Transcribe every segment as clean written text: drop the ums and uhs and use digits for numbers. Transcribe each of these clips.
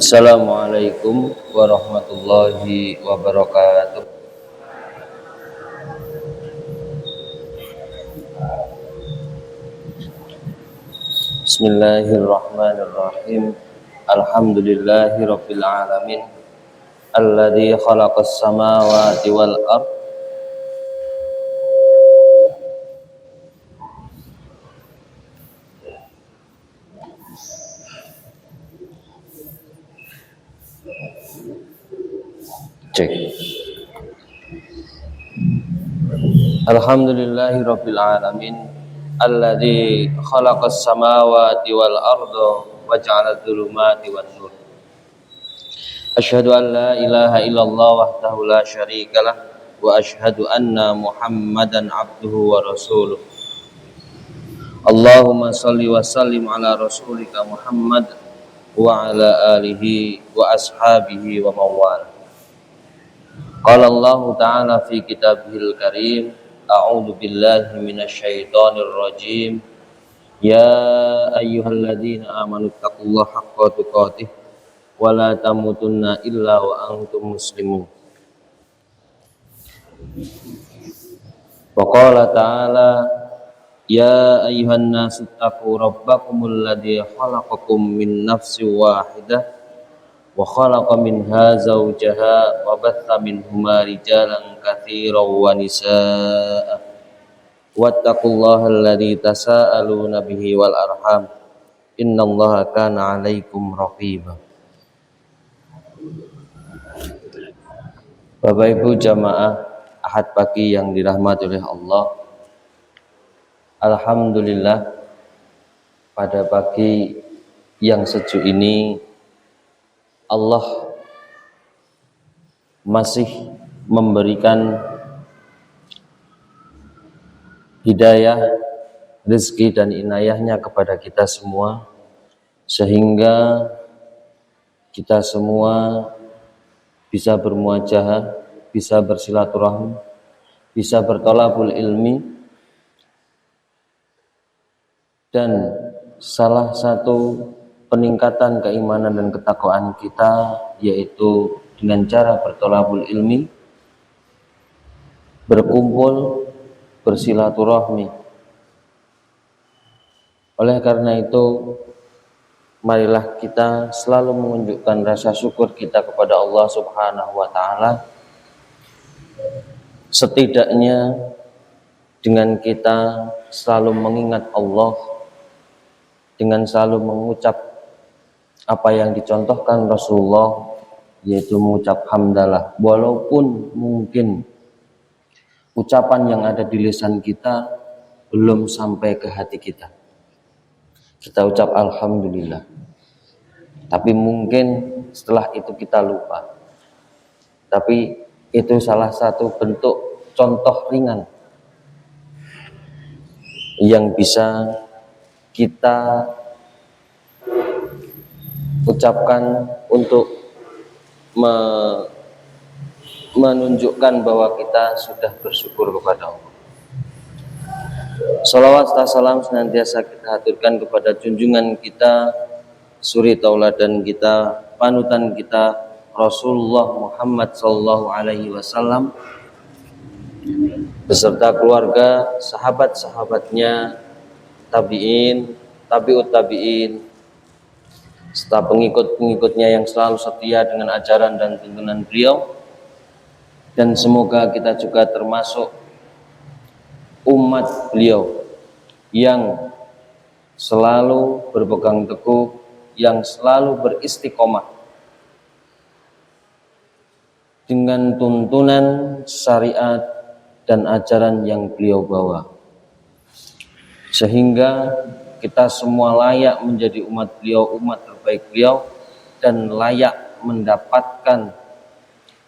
Assalamualaikum warahmatullahi wabarakatuh. Bismillahirrahmanirrahim. Alhamdulillahi rabbil alamin. Alladzi khalaqas samawati wal ard. Cek. Alhamdulillahi rabbil alamin. Alladzi khalaqas samawati wal arda wa ja'ala dzulumati wan nur. Asyhadu an la ilaha illallah wahdahu la syarikalah wa asyhadu anna Muhammadan abduhu wa rasuluh. Allahumma salli wa sallim ala rasulika Muhammad wa ala alihi wa ashabihi wa mawala. Qala Allah ta'ala fi kitabihil karim, a'udzu billahi minasyaitonir rajim. Ya ayyuhalladzina amanu taqullaha haqqa tuqatih wa la tamutunna illa wa antum muslimun. Wa qala ta'ala ya ayyuhan nasu taqu rabbakumul ladzi khalaqakum min nafsin wahidah wa khalaqa minha zawjaha wa batha minhuma rijalan katsiran wa nisaa wattaqullaha alladzi tasaaluna bihi wal arham innallaha kana 'alaikum raqiba. Bapak Ibu jamaah Ahad pagi yang dirahmati oleh Allah, alhamdulillah pada pagi yang sejuk ini Allah masih memberikan hidayah, rezeki dan inayahnya kepada kita semua, sehingga kita semua bisa bermuajahah, bisa bersilaturahmi, bisa bertolabul ilmi, dan salah satu peningkatan keimanan dan ketakwaan kita yaitu dengan cara bertolabul ilmi, berkumpul, bersilaturahmi. Oleh karena itu, marilah kita selalu menunjukkan rasa syukur kita kepada Allah Subhanahu wa taala. Setidaknya dengan kita selalu mengingat Allah, dengan selalu mengucap apa yang dicontohkan Rasulullah, yaitu mengucap hamdalah, walaupun mungkin ucapan yang ada di lisan kita belum sampai ke hati kita. Kita ucap alhamdulillah, tapi mungkin setelah itu kita lupa. Tapi itu salah satu bentuk contoh ringan yang bisa kita ucapkan untuk menunjukkan bahwa kita sudah bersyukur kepada Allah. Salawat serta salam senantiasa kita haturkan kepada junjungan kita, suri tauladan kita, panutan kita, Rasulullah Muhammad sallallahu alaihi wasallam, beserta keluarga, sahabat-sahabatnya, tabi'in, tabi'ut tabi'in, serta pengikut-pengikutnya yang selalu setia dengan ajaran dan tuntunan beliau. Dan semoga kita juga termasuk umat beliau yang selalu berpegang teguh, yang selalu beristiqomah dengan tuntunan syariat dan ajaran yang beliau bawa, sehingga kita semua layak menjadi umat beliau, umat terbaik beliau, dan layak mendapatkan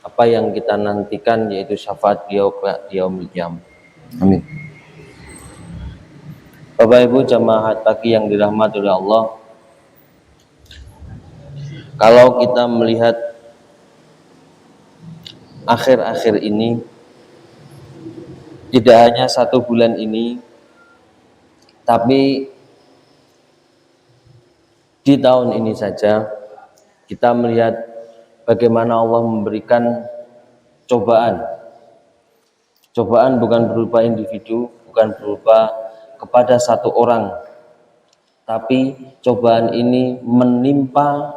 apa yang kita nantikan, yaitu syafaat beliau di yaumil qiyamah. Amin. Bapak Ibu jamaah pagi yang dirahmati oleh Allah, kalau kita melihat akhir-akhir ini, tidak hanya 1 bulan ini, tapi di tahun ini saja kita melihat bagaimana Allah memberikan cobaan. Cobaan bukan berupa individu, bukan berupa kepada satu orang, tapi cobaan ini menimpa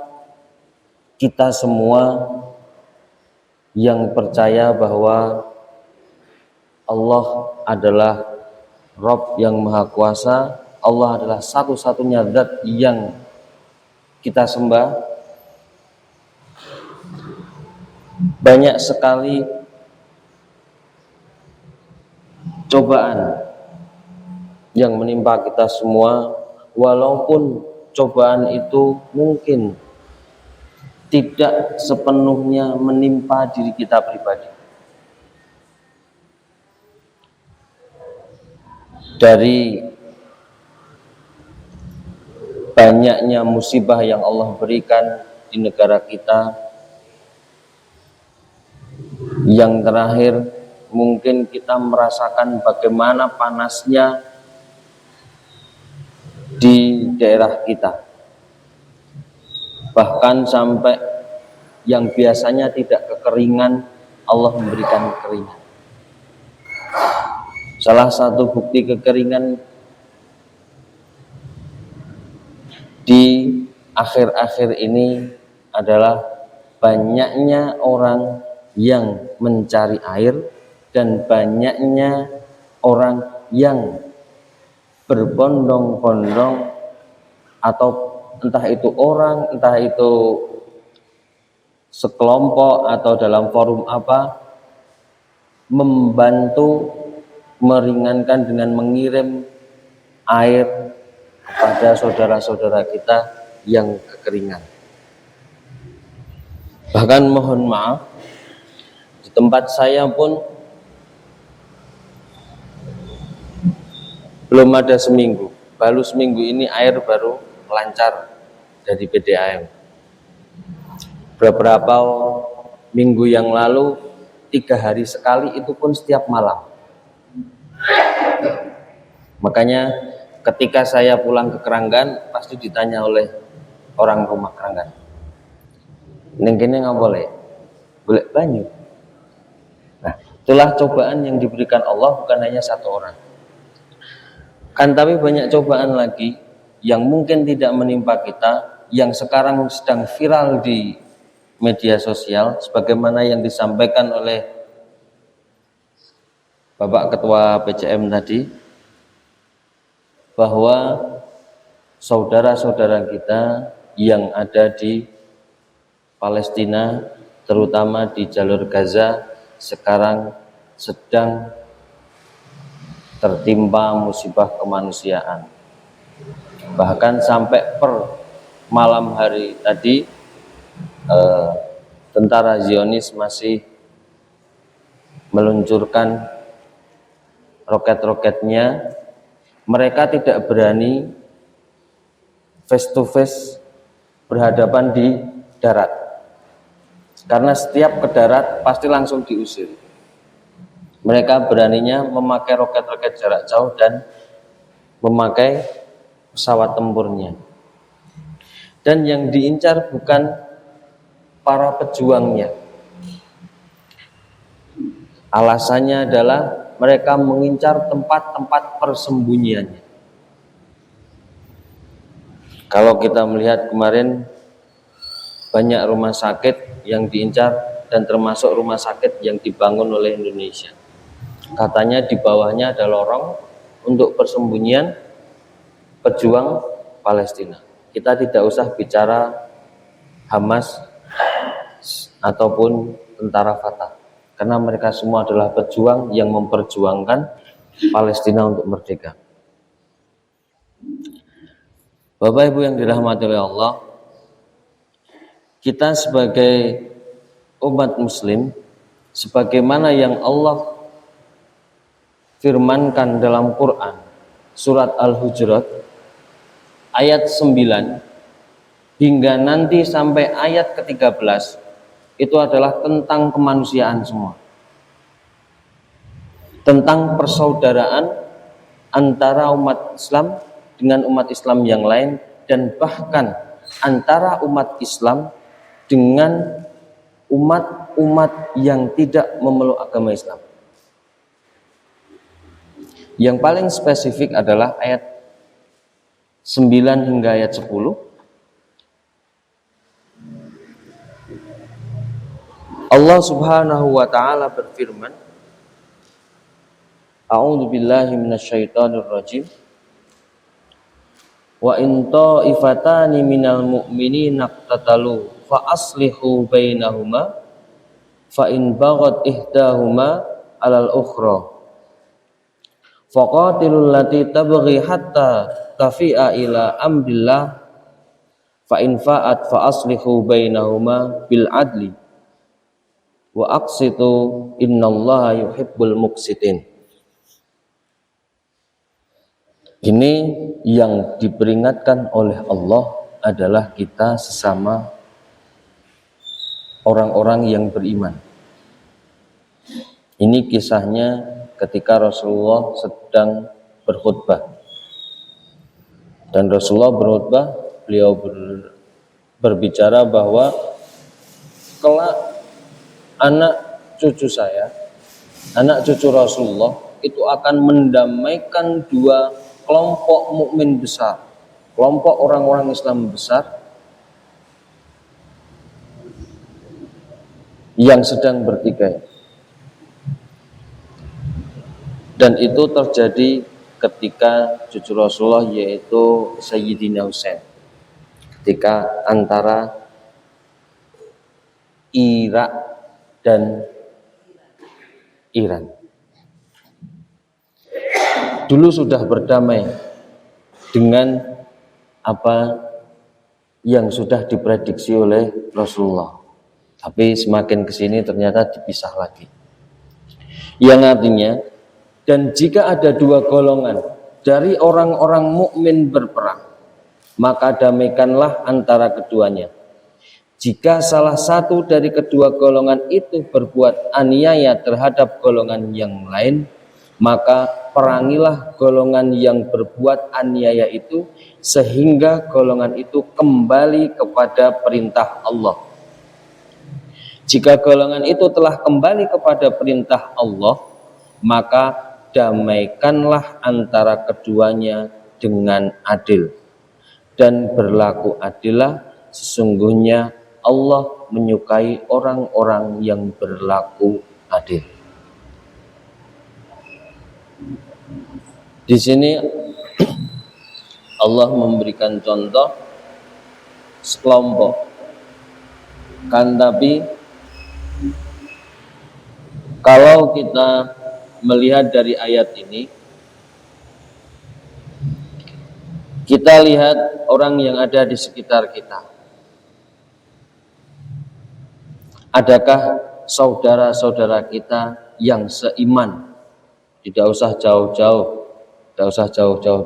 kita semua yang percaya bahwa Allah adalah Rabb yang Maha Kuasa, Allah adalah satu-satunya zat yang kita sembah. Banyak sekali cobaan yang menimpa kita semua, walaupun cobaan itu mungkin tidak sepenuhnya menimpa diri kita pribadi. Dari banyaknya musibah yang Allah berikan di negara kita, yang terakhir mungkin kita merasakan bagaimana panasnya di daerah kita. Bahkan sampai yang biasanya tidak kekeringan, Allah memberikan kekeringan. Salah satu bukti kekeringan di akhir-akhir ini adalah banyaknya orang yang mencari air dan banyaknya orang yang berbondong-bondong, atau entah itu orang, entah itu sekelompok atau dalam forum apa, membantu meringankan dengan mengirim air kepada saudara-saudara kita yang kekeringan. Bahkan mohon maaf, di tempat saya pun belum ada seminggu, baru seminggu ini air baru lancar dari PDAM. Beberapa minggu yang lalu 3 hari sekali, itu pun setiap malam. Makanya ketika saya pulang ke Keranggan, pasti ditanya oleh orang rumah Keranggan, "Ning kene nggak boleh banyu?" Nah, itulah cobaan yang diberikan Allah, bukan hanya satu orang. Kan tapi banyak cobaan lagi yang mungkin tidak menimpa kita, yang sekarang sedang viral di media sosial, sebagaimana yang disampaikan oleh Bapak Ketua PCM tadi, bahwa saudara-saudara kita yang ada di Palestina, terutama di jalur Gaza, sekarang sedang tertimpa musibah kemanusiaan. Bahkan sampai per malam hari tadi, tentara Zionis masih meluncurkan roket-roketnya. Mereka tidak berani face to face berhadapan di darat, karena setiap ke darat pasti langsung diusir. Mereka beraninya memakai roket-roket jarak jauh dan memakai pesawat tempurnya. Dan yang diincar bukan para pejuangnya. Alasannya adalah mereka mengincar tempat-tempat persembunyiannya. Kalau kita melihat kemarin, banyak rumah sakit yang diincar, dan termasuk rumah sakit yang dibangun oleh Indonesia. Katanya di bawahnya ada lorong untuk persembunyian pejuang Palestina. Kita tidak usah bicara Hamas ataupun tentara Fatah, karena mereka semua adalah pejuang yang memperjuangkan Palestina untuk merdeka. Bapak Ibu yang dirahmati oleh Allah, kita sebagai umat muslim, sebagaimana yang Allah firmankan dalam Quran surat Al-Hujurat ayat 9 hingga nanti sampai ayat ke-13, itu adalah tentang kemanusiaan semua, tentang persaudaraan antara umat Islam dengan umat Islam yang lain, dan bahkan antara umat Islam dengan umat-umat yang tidak memeluk agama Islam. Yang paling spesifik adalah ayat 9 hingga ayat 10. Allah Subhanahu wa taala berfirman, A'udzu billahi minasyaitonir rajim. Wa in ta'ifatani minal mu'minina iqtatalu fa aslihu bainahuma fa in baghat ihdahuma 'alal ukhra faqatilul lati tabghi hatta tafi'a ila amrillah fa in fa'at fa aslihu bainahuma bil adli wa aqsitu innallaha yuhibbul muqsitin. Ini yang diperingatkan oleh Allah adalah kita sesama orang-orang yang beriman. Ini kisahnya ketika Rasulullah sedang berkhutbah. Dan Rasulullah berkhutbah, beliau berbicara bahwa kelak anak cucu saya, anak cucu Rasulullah itu akan mendamaikan dua kelompok mukmin besar, kelompok orang-orang Islam besar yang sedang bertikai. Dan itu terjadi ketika cucu Rasulullah yaitu Sayyidina Husain, ketika antara Irak dan Iran dulu sudah berdamai dengan apa yang sudah diprediksi oleh Rasulullah, tapi semakin kesini ternyata dipisah lagi. Yang artinya, dan jika ada dua golongan dari orang-orang mukmin berperang, maka damaikanlah antara keduanya. Jika salah satu dari kedua golongan itu berbuat aniaya terhadap golongan yang lain, maka perangilah golongan yang berbuat aniaya itu sehingga golongan itu kembali kepada perintah Allah. Jika golongan itu telah kembali kepada perintah Allah, maka damaikanlah antara keduanya dengan adil. Dan berlaku adillah, sesungguhnya Allah menyukai orang-orang yang berlaku adil. Di sini Allah memberikan contoh sekelompok, kan, tapi kalau kita melihat dari ayat ini, kita lihat orang yang ada di sekitar kita. Adakah saudara-saudara kita yang seiman? Tidak usah jauh-jauh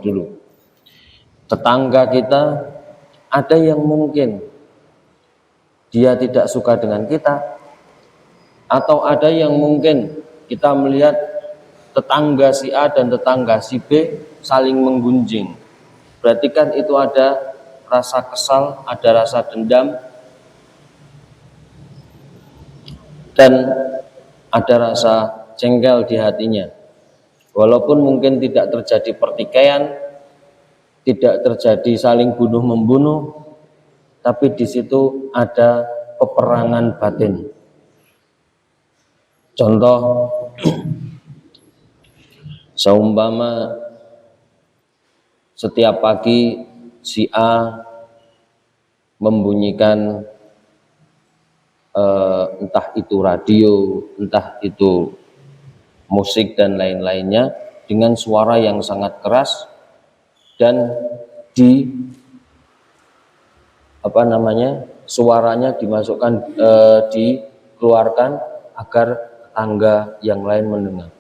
dulu. Tetangga kita, ada yang mungkin dia tidak suka dengan kita, atau ada yang mungkin kita melihat tetangga si A dan tetangga si B saling menggunjing. Berarti kan itu ada rasa kesal, ada rasa dendam, dan ada rasa jengkel di hatinya. Walaupun mungkin tidak terjadi pertikaian, tidak terjadi saling bunuh-membunuh, tapi di situ ada peperangan batin. Contoh, seumpama setiap pagi si A membunyikan entah itu radio, entah itu musik dan lain-lainnya dengan suara yang sangat keras, dan suaranya dimasukkan, dikeluarkan agar tetangga yang lain mendengar.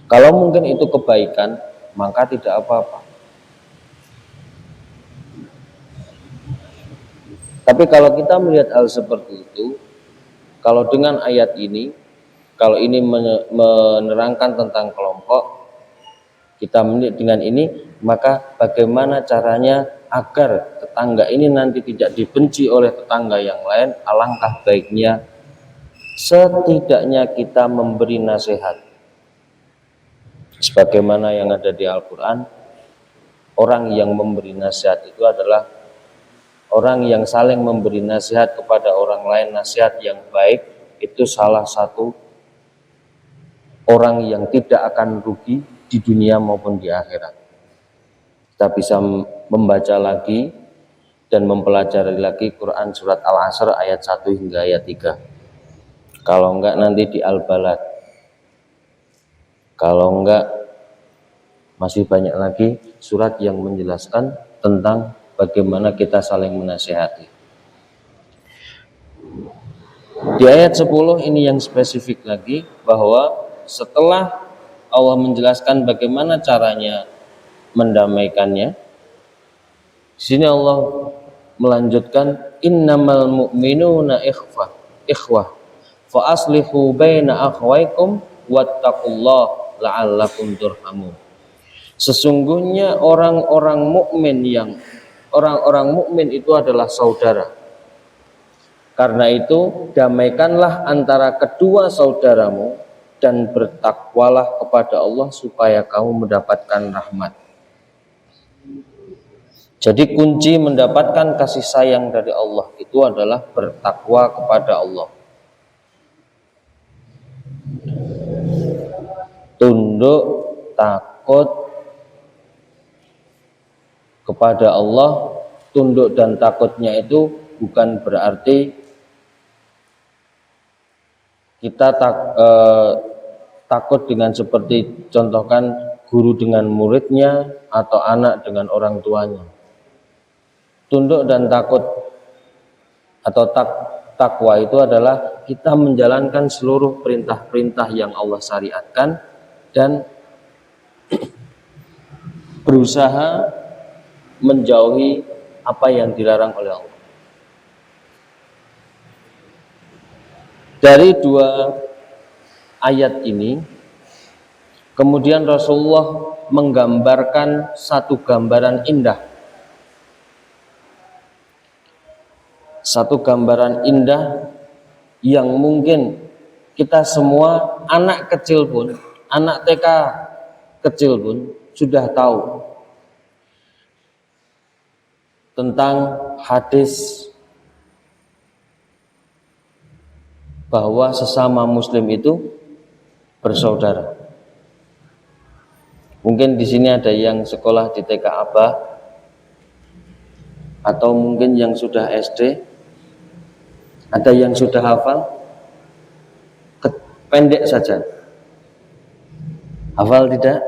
Kalau mungkin itu kebaikan, maka tidak apa-apa. Tapi kalau kita melihat hal seperti itu, kalau dengan ayat ini, kalau ini menerangkan tentang kelompok, kita melihat dengan ini, maka bagaimana caranya agar tetangga ini nanti tidak dibenci oleh tetangga yang lain, alangkah baiknya setidaknya kita memberi nasihat. Sebagaimana yang ada di Al-Quran, orang yang memberi nasihat itu adalah orang yang saling memberi nasihat kepada orang lain, nasihat yang baik, itu salah satu orang yang tidak akan rugi di dunia maupun di akhirat. Kita bisa membaca lagi dan mempelajari lagi Quran surat Al-Asr ayat 1 hingga ayat 3. Kalau enggak nanti di Al-Balad. Kalau enggak masih banyak lagi surat yang menjelaskan tentang bagaimana kita saling menasihati. Di ayat 10 ini yang spesifik lagi, bahwa setelah Allah menjelaskan bagaimana caranya mendamaikannya, di sini Allah melanjutkan, innamal mu'minuna ikhwah fa aslihu baina akhwaikum wattaqullaha la'allakum turhamun. Sesungguhnya orang-orang mukmin itu adalah saudara. Karena itu damaikanlah antara kedua saudaramu dan bertakwalah kepada Allah supaya kamu mendapatkan rahmat. Jadi kunci mendapatkan kasih sayang dari Allah itu adalah bertakwa kepada Allah. Tunduk, takut kepada Allah. Tunduk dan takutnya itu bukan berarti kita takut dengan seperti contohkan guru dengan muridnya atau anak dengan orang tuanya. Tunduk dan takut atau takwa itu adalah kita menjalankan seluruh perintah-perintah yang Allah syariatkan dan berusaha menjauhi apa yang dilarang oleh Allah. Dari dua ayat ini kemudian Rasulullah menggambarkan satu gambaran indah. Satu gambaran indah yang mungkin kita semua, anak kecil pun, anak TK kecil pun sudah tahu tentang hadis bahwa sesama muslim itu bersaudara. Mungkin di sini ada yang sekolah di TK Abah atau mungkin yang sudah SD. Ada yang sudah hafal? Pendek saja. Hafal tidak?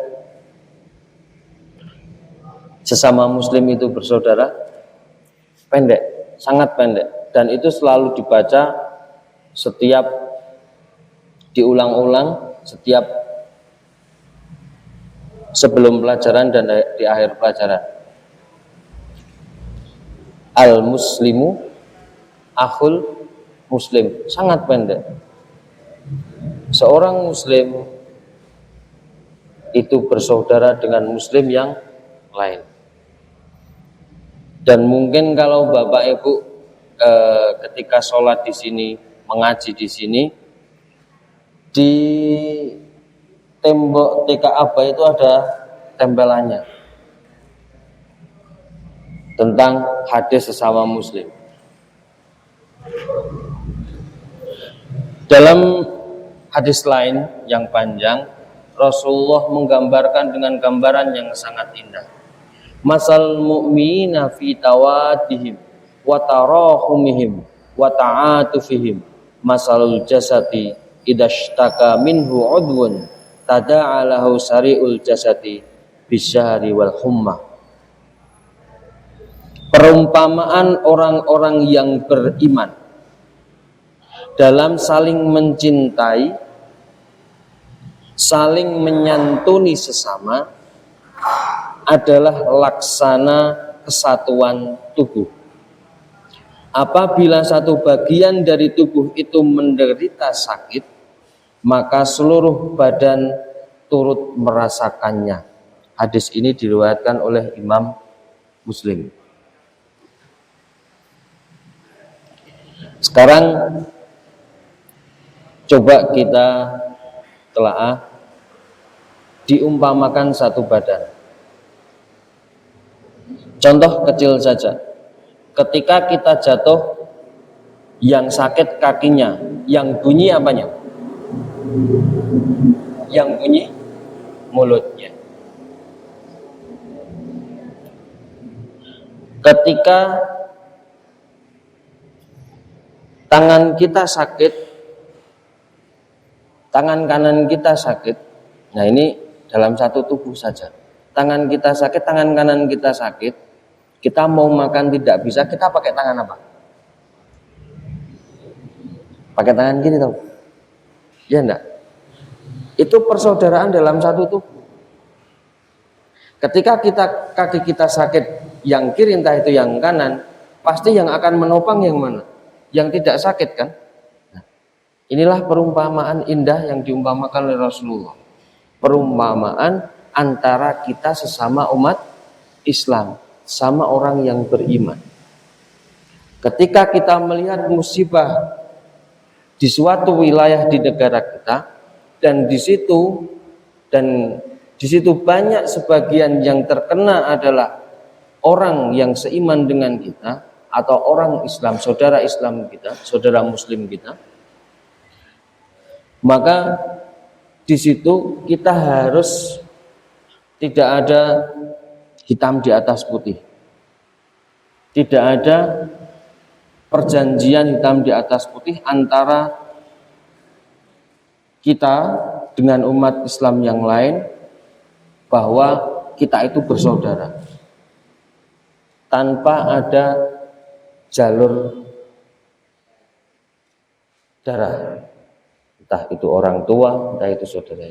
Sesama muslim itu bersaudara? Pendek, sangat pendek. Dan itu selalu dibaca setiap diulang-ulang, setiap sebelum pelajaran dan di akhir pelajaran. Al-muslimu akhul muslim, sangat pendek. Seorang muslim itu bersaudara dengan muslim yang lain. Dan mungkin kalau Bapak Ibu ketika sholat di sini, mengaji di sini, di tembok TK Abah itu ada tempelannya tentang hadis sesama muslim. Dalam hadis lain yang panjang, Rasulullah menggambarkan dengan gambaran yang sangat indah. Masal mu'minina fi tawadihim wa tarahumihim wa ta'atufihim masalul jasadi idashtaka minhu udwun tada'alahu sari'ul jasadi bisyahri wal hummah. Perumpamaan orang-orang yang beriman dalam saling mencintai, saling menyantuni sesama adalah laksana kesatuan tubuh. Apabila satu bagian dari tubuh itu menderita sakit, maka seluruh badan turut merasakannya. Hadis ini diriwayatkan oleh Imam Muslim. Sekarang coba kita telaah, diumpamakan satu badan. Contoh kecil saja, ketika kita jatuh, yang sakit kakinya, yang bunyi apanya? Yang bunyi mulutnya. Ketika tangan kita sakit, tangan kanan kita sakit, nah ini dalam satu tubuh saja. Tangan kita sakit, tangan kanan kita sakit, kita mau makan tidak bisa, kita pakai tangan apa? Pakai tangan gini tau? Ya enggak? Itu persaudaraan dalam satu tubuh. Ketika kaki kita sakit yang kiri entah itu yang kanan, pasti yang akan menopang yang mana? Yang tidak sakit kan? Nah, inilah perumpamaan indah yang diumpamakan oleh Rasulullah. Perumpamaan antara kita sesama umat Islam, sama orang yang beriman. Ketika kita melihat musibah di suatu wilayah di negara kita, dan di situ banyak sebagian yang terkena adalah orang yang seiman dengan kita atau orang Islam, saudara Islam kita, saudara Muslim kita, maka di situ kita harus tidak ada hitam di atas putih, tidak ada perjanjian hitam di atas putih antara kita dengan umat Islam yang lain bahwa kita itu bersaudara tanpa ada jalur darah, entah itu orang tua, entah itu saudara.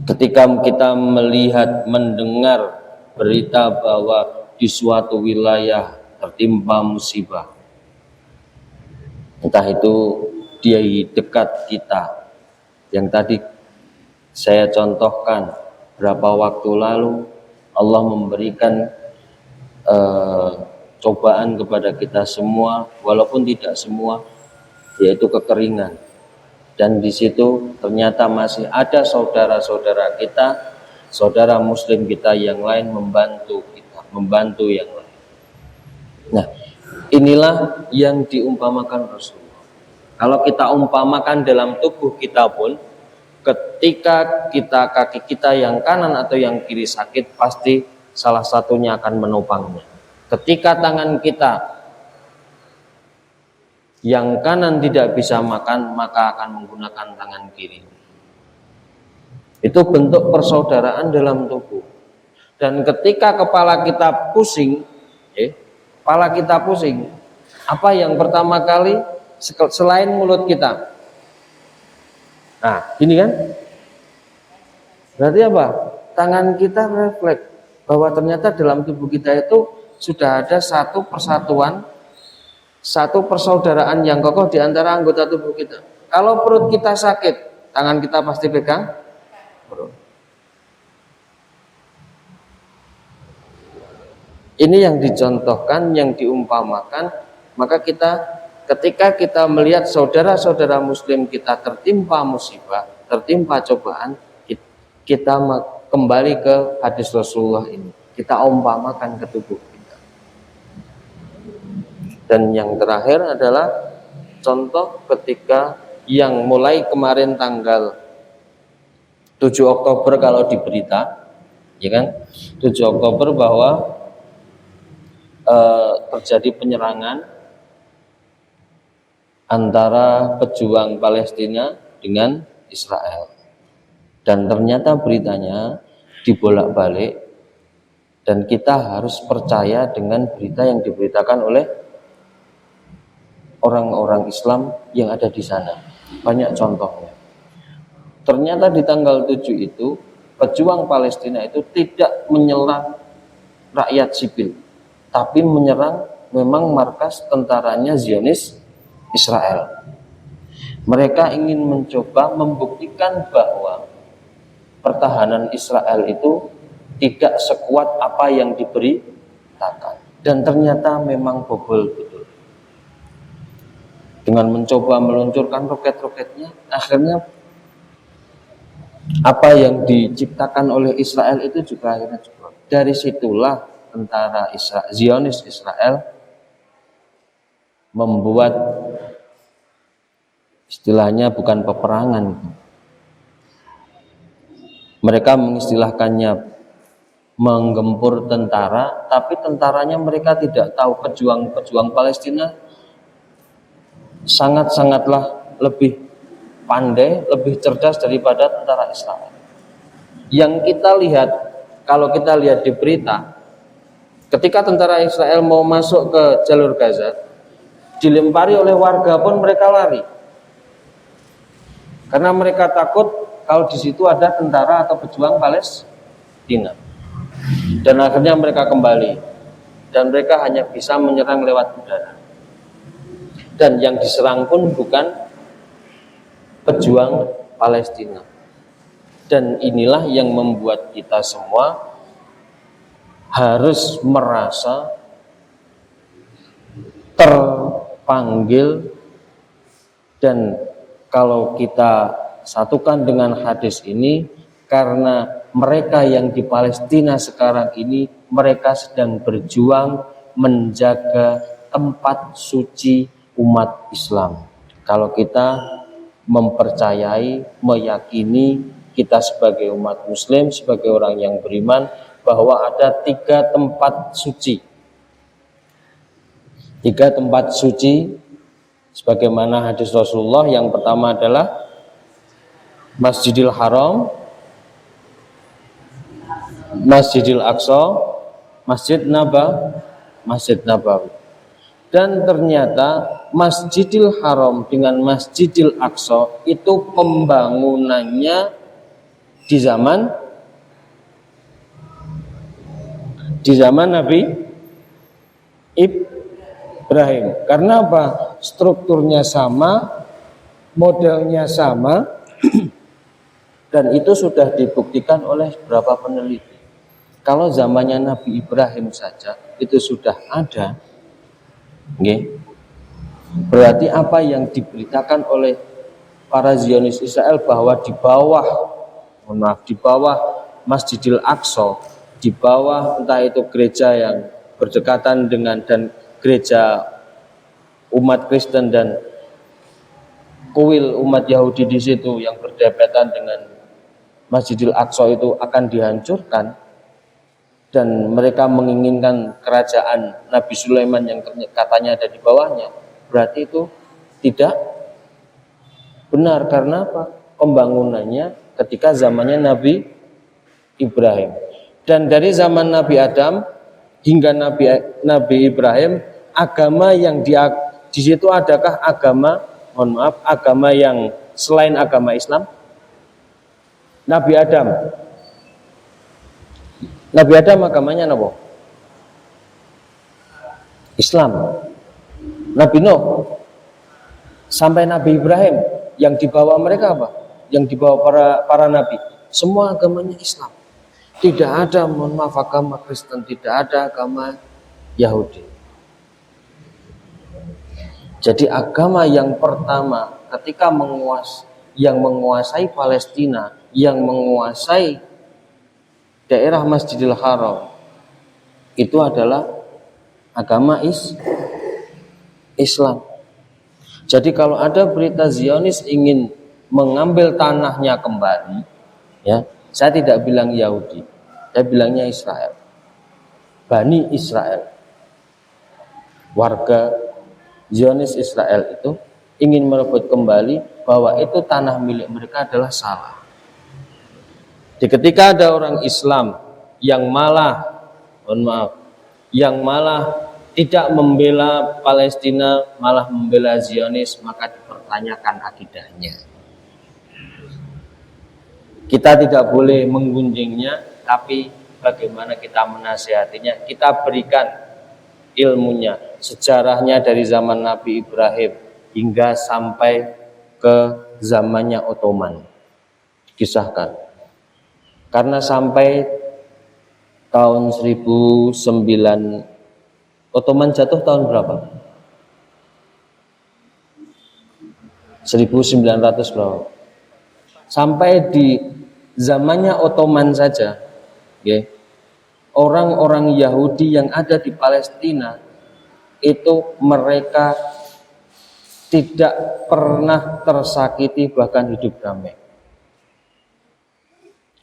Ketika kita melihat, mendengar berita bahwa di suatu wilayah tertimpa musibah, entah itu di dekat kita, yang tadi saya contohkan berapa waktu lalu Allah memberikan cobaan kepada kita semua, walaupun tidak semua, yaitu kekeringan. Dan di situ ternyata masih ada saudara-saudara kita, saudara Muslim kita yang lain membantu kita, membantu yang lain. Nah, inilah yang diumpamakan Rasulullah. Kalau kita umpamakan dalam tubuh kita pun, ketika kaki kita yang kanan atau yang kiri sakit, pasti salah satunya akan menopangnya. Ketika tangan kita yang kanan tidak bisa makan, maka akan menggunakan tangan kiri. Itu bentuk persaudaraan dalam tubuh. Dan ketika kepala kita pusing, apa yang pertama kali selain mulut kita? Nah, ini kan? Berarti apa? Tangan kita refleks bahwa ternyata dalam tubuh kita itu sudah ada satu persatuan, satu persaudaraan yang kokoh di antara anggota tubuh kita. Kalau perut kita sakit, tangan kita pasti pegang perut. Ini yang dicontohkan, yang diumpamakan. Maka ketika kita melihat saudara-saudara Muslim kita tertimpa musibah, tertimpa cobaan, kita kembali ke hadis Rasulullah ini. Kita umpamakan ke tubuh kita. Dan yang terakhir adalah contoh ketika yang mulai kemarin tanggal 7 Oktober kalau di berita, ya kan, 7 Oktober bahwa terjadi penyerangan antara pejuang Palestina dengan Israel. Dan ternyata beritanya dibolak-balik, dan kita harus percaya dengan berita yang diberitakan oleh orang-orang Islam yang ada di sana. Banyak contohnya. Ternyata di tanggal 7 itu pejuang Palestina itu tidak menyerang rakyat sipil, tapi menyerang memang markas tentaranya Zionis Israel. Mereka ingin mencoba membuktikan bahwa pertahanan Israel itu tidak sekuat apa yang diberitakan. Dan ternyata memang bobol betul. Dengan mencoba meluncurkan roket-roketnya, akhirnya apa yang diciptakan oleh Israel itu juga akhirnya jebol. Dari situlah tentara Zionis Israel membuat istilahnya bukan peperangan. Mereka mengistilahkannya menggempur tentara, tapi tentaranya mereka tidak tahu. Pejuang Palestina sangat-sangatlah lebih pandai, lebih cerdas daripada tentara Israel. Yang kita lihat, kalau kita lihat di berita, ketika tentara Israel mau masuk ke jalur Gaza, dilempari oleh warga pun mereka lari. Karena mereka takut kalau di situ ada tentara atau pejuang Palestina. Dan akhirnya mereka kembali. Dan mereka hanya bisa menyerang lewat udara. Dan yang diserang pun bukan pejuang Palestina. Dan inilah yang membuat kita semua harus merasa terpanggil, dan kalau kita satukan dengan hadis ini, karena mereka yang di Palestina sekarang ini, mereka sedang berjuang menjaga tempat suci umat Islam. Kalau kita mempercayai, meyakini, kita sebagai umat Muslim, sebagai orang yang beriman, bahwa ada 3 tempat suci. 3 tempat suci sebagaimana hadis Rasulullah. Yang pertama adalah Masjidil Haram, Masjidil Aqsa, Masjid Nabawi. Dan ternyata Masjidil Haram dengan Masjidil Aqsa itu pembangunannya di zaman Nabi Ibrahim. Karena apa? Strukturnya sama, modelnya sama, dan itu sudah dibuktikan oleh beberapa peneliti. Kalau zamannya Nabi Ibrahim saja itu sudah ada, berarti apa yang diberitakan oleh para Zionis Israel bahwa di bawah Masjidil Aqsa, di bawah entah itu gereja yang berdekatan dengan dan gereja umat Kristen dan kuil umat Yahudi di situ yang berdempetan dengan Masjidil Aqsa itu akan dihancurkan, dan mereka menginginkan kerajaan Nabi Sulaiman yang katanya ada di bawahnya, berarti itu tidak benar. Karena apa? Pembangunannya ketika zamannya Nabi Ibrahim. Dan dari zaman Nabi Adam hingga Nabi Ibrahim, agama yang di situ adakah agama yang selain agama Islam? Nabi Adam agamanya apa? Islam. Nabi Nuh sampai Nabi Ibrahim, yang dibawa mereka apa? Yang dibawa para nabi, semua agamanya Islam. Tidak ada agama Kristen, tidak ada agama Yahudi. Jadi agama yang pertama ketika menguasai Palestina, yang menguasai daerah Masjidil Haram, itu adalah agama Islam. Jadi kalau ada berita Zionis ingin mengambil tanahnya kembali, ya, saya tidak bilang Yahudi, saya bilangnya Israel, Bani Israel, warga Zionis Israel itu ingin merebut kembali bahwa itu tanah milik mereka adalah salah. Jadi ketika ada orang Islam yang malah tidak membela Palestina, malah membela Zionis, maka dipertanyakan akidahnya. Kita tidak boleh menggunjingnya, tapi bagaimana kita menasihatinya, kita berikan ilmunya, sejarahnya dari zaman Nabi Ibrahim hingga sampai ke zamannya Ottoman, kisahkan. Karena sampai tahun 1900 Ottoman jatuh tahun berapa? 1900 berapa? Sampai di zamannya Ottoman saja, ya, orang-orang Yahudi yang ada di Palestina itu mereka tidak pernah tersakiti, bahkan hidup damai.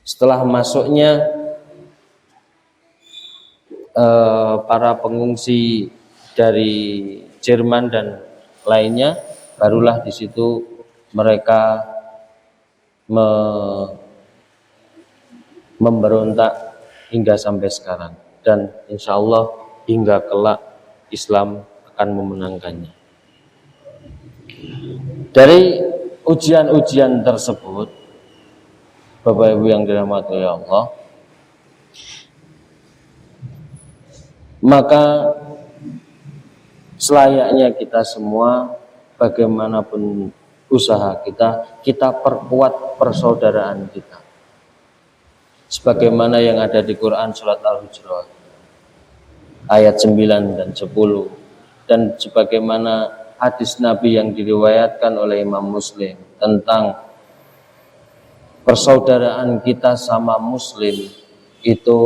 Setelah masuknya para pengungsi dari Jerman dan lainnya, barulah di situ mereka memberontak hingga sampai sekarang, dan insya Allah hingga kelak Islam akan memenangkannya. Dari ujian-ujian tersebut, Bapak Ibu yang dirahmati oleh Allah, maka selayaknya kita semua, bagaimanapun usaha kita perkuat persaudaraan kita. Sebagaimana yang ada di Quran surat Al-Hujurat ayat 9 dan 10, dan sebagaimana hadis Nabi yang diriwayatkan oleh Imam Muslim tentang persaudaraan kita sama Muslim itu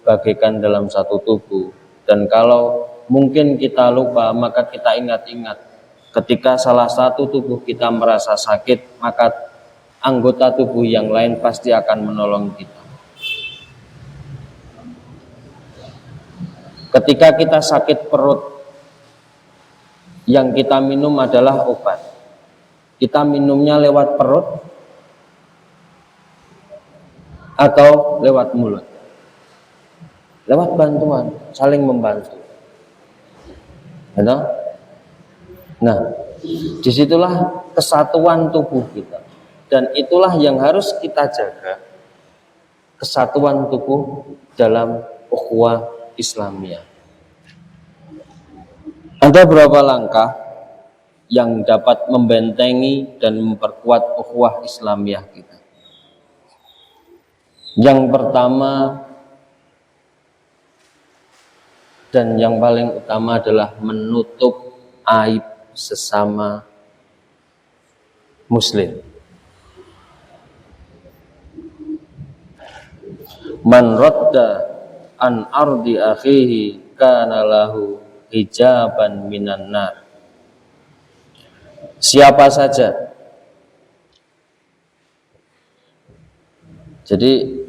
bagaikan dalam satu tubuh. Dan kalau mungkin kita lupa, maka kita ingat-ingat ketika salah satu tubuh kita merasa sakit, maka anggota tubuh yang lain pasti akan menolong kita. Ketika kita sakit perut, yang kita minum adalah obat. Kita minumnya lewat perut atau lewat mulut? Lewat bantuan, saling membantu. Nah, disitulah kesatuan tubuh kita, dan itulah yang harus kita jaga, kesatuan tubuh dalam ukhuwah Islamiyah. Ada berapa langkah yang dapat membentengi dan memperkuat ukhuwah Islamiyah kita? Yang pertama dan yang paling utama adalah menutup aib sesama Muslim. Man radda an ardi akhihi kana lahu hijaban minan nar. Siapa saja. Jadi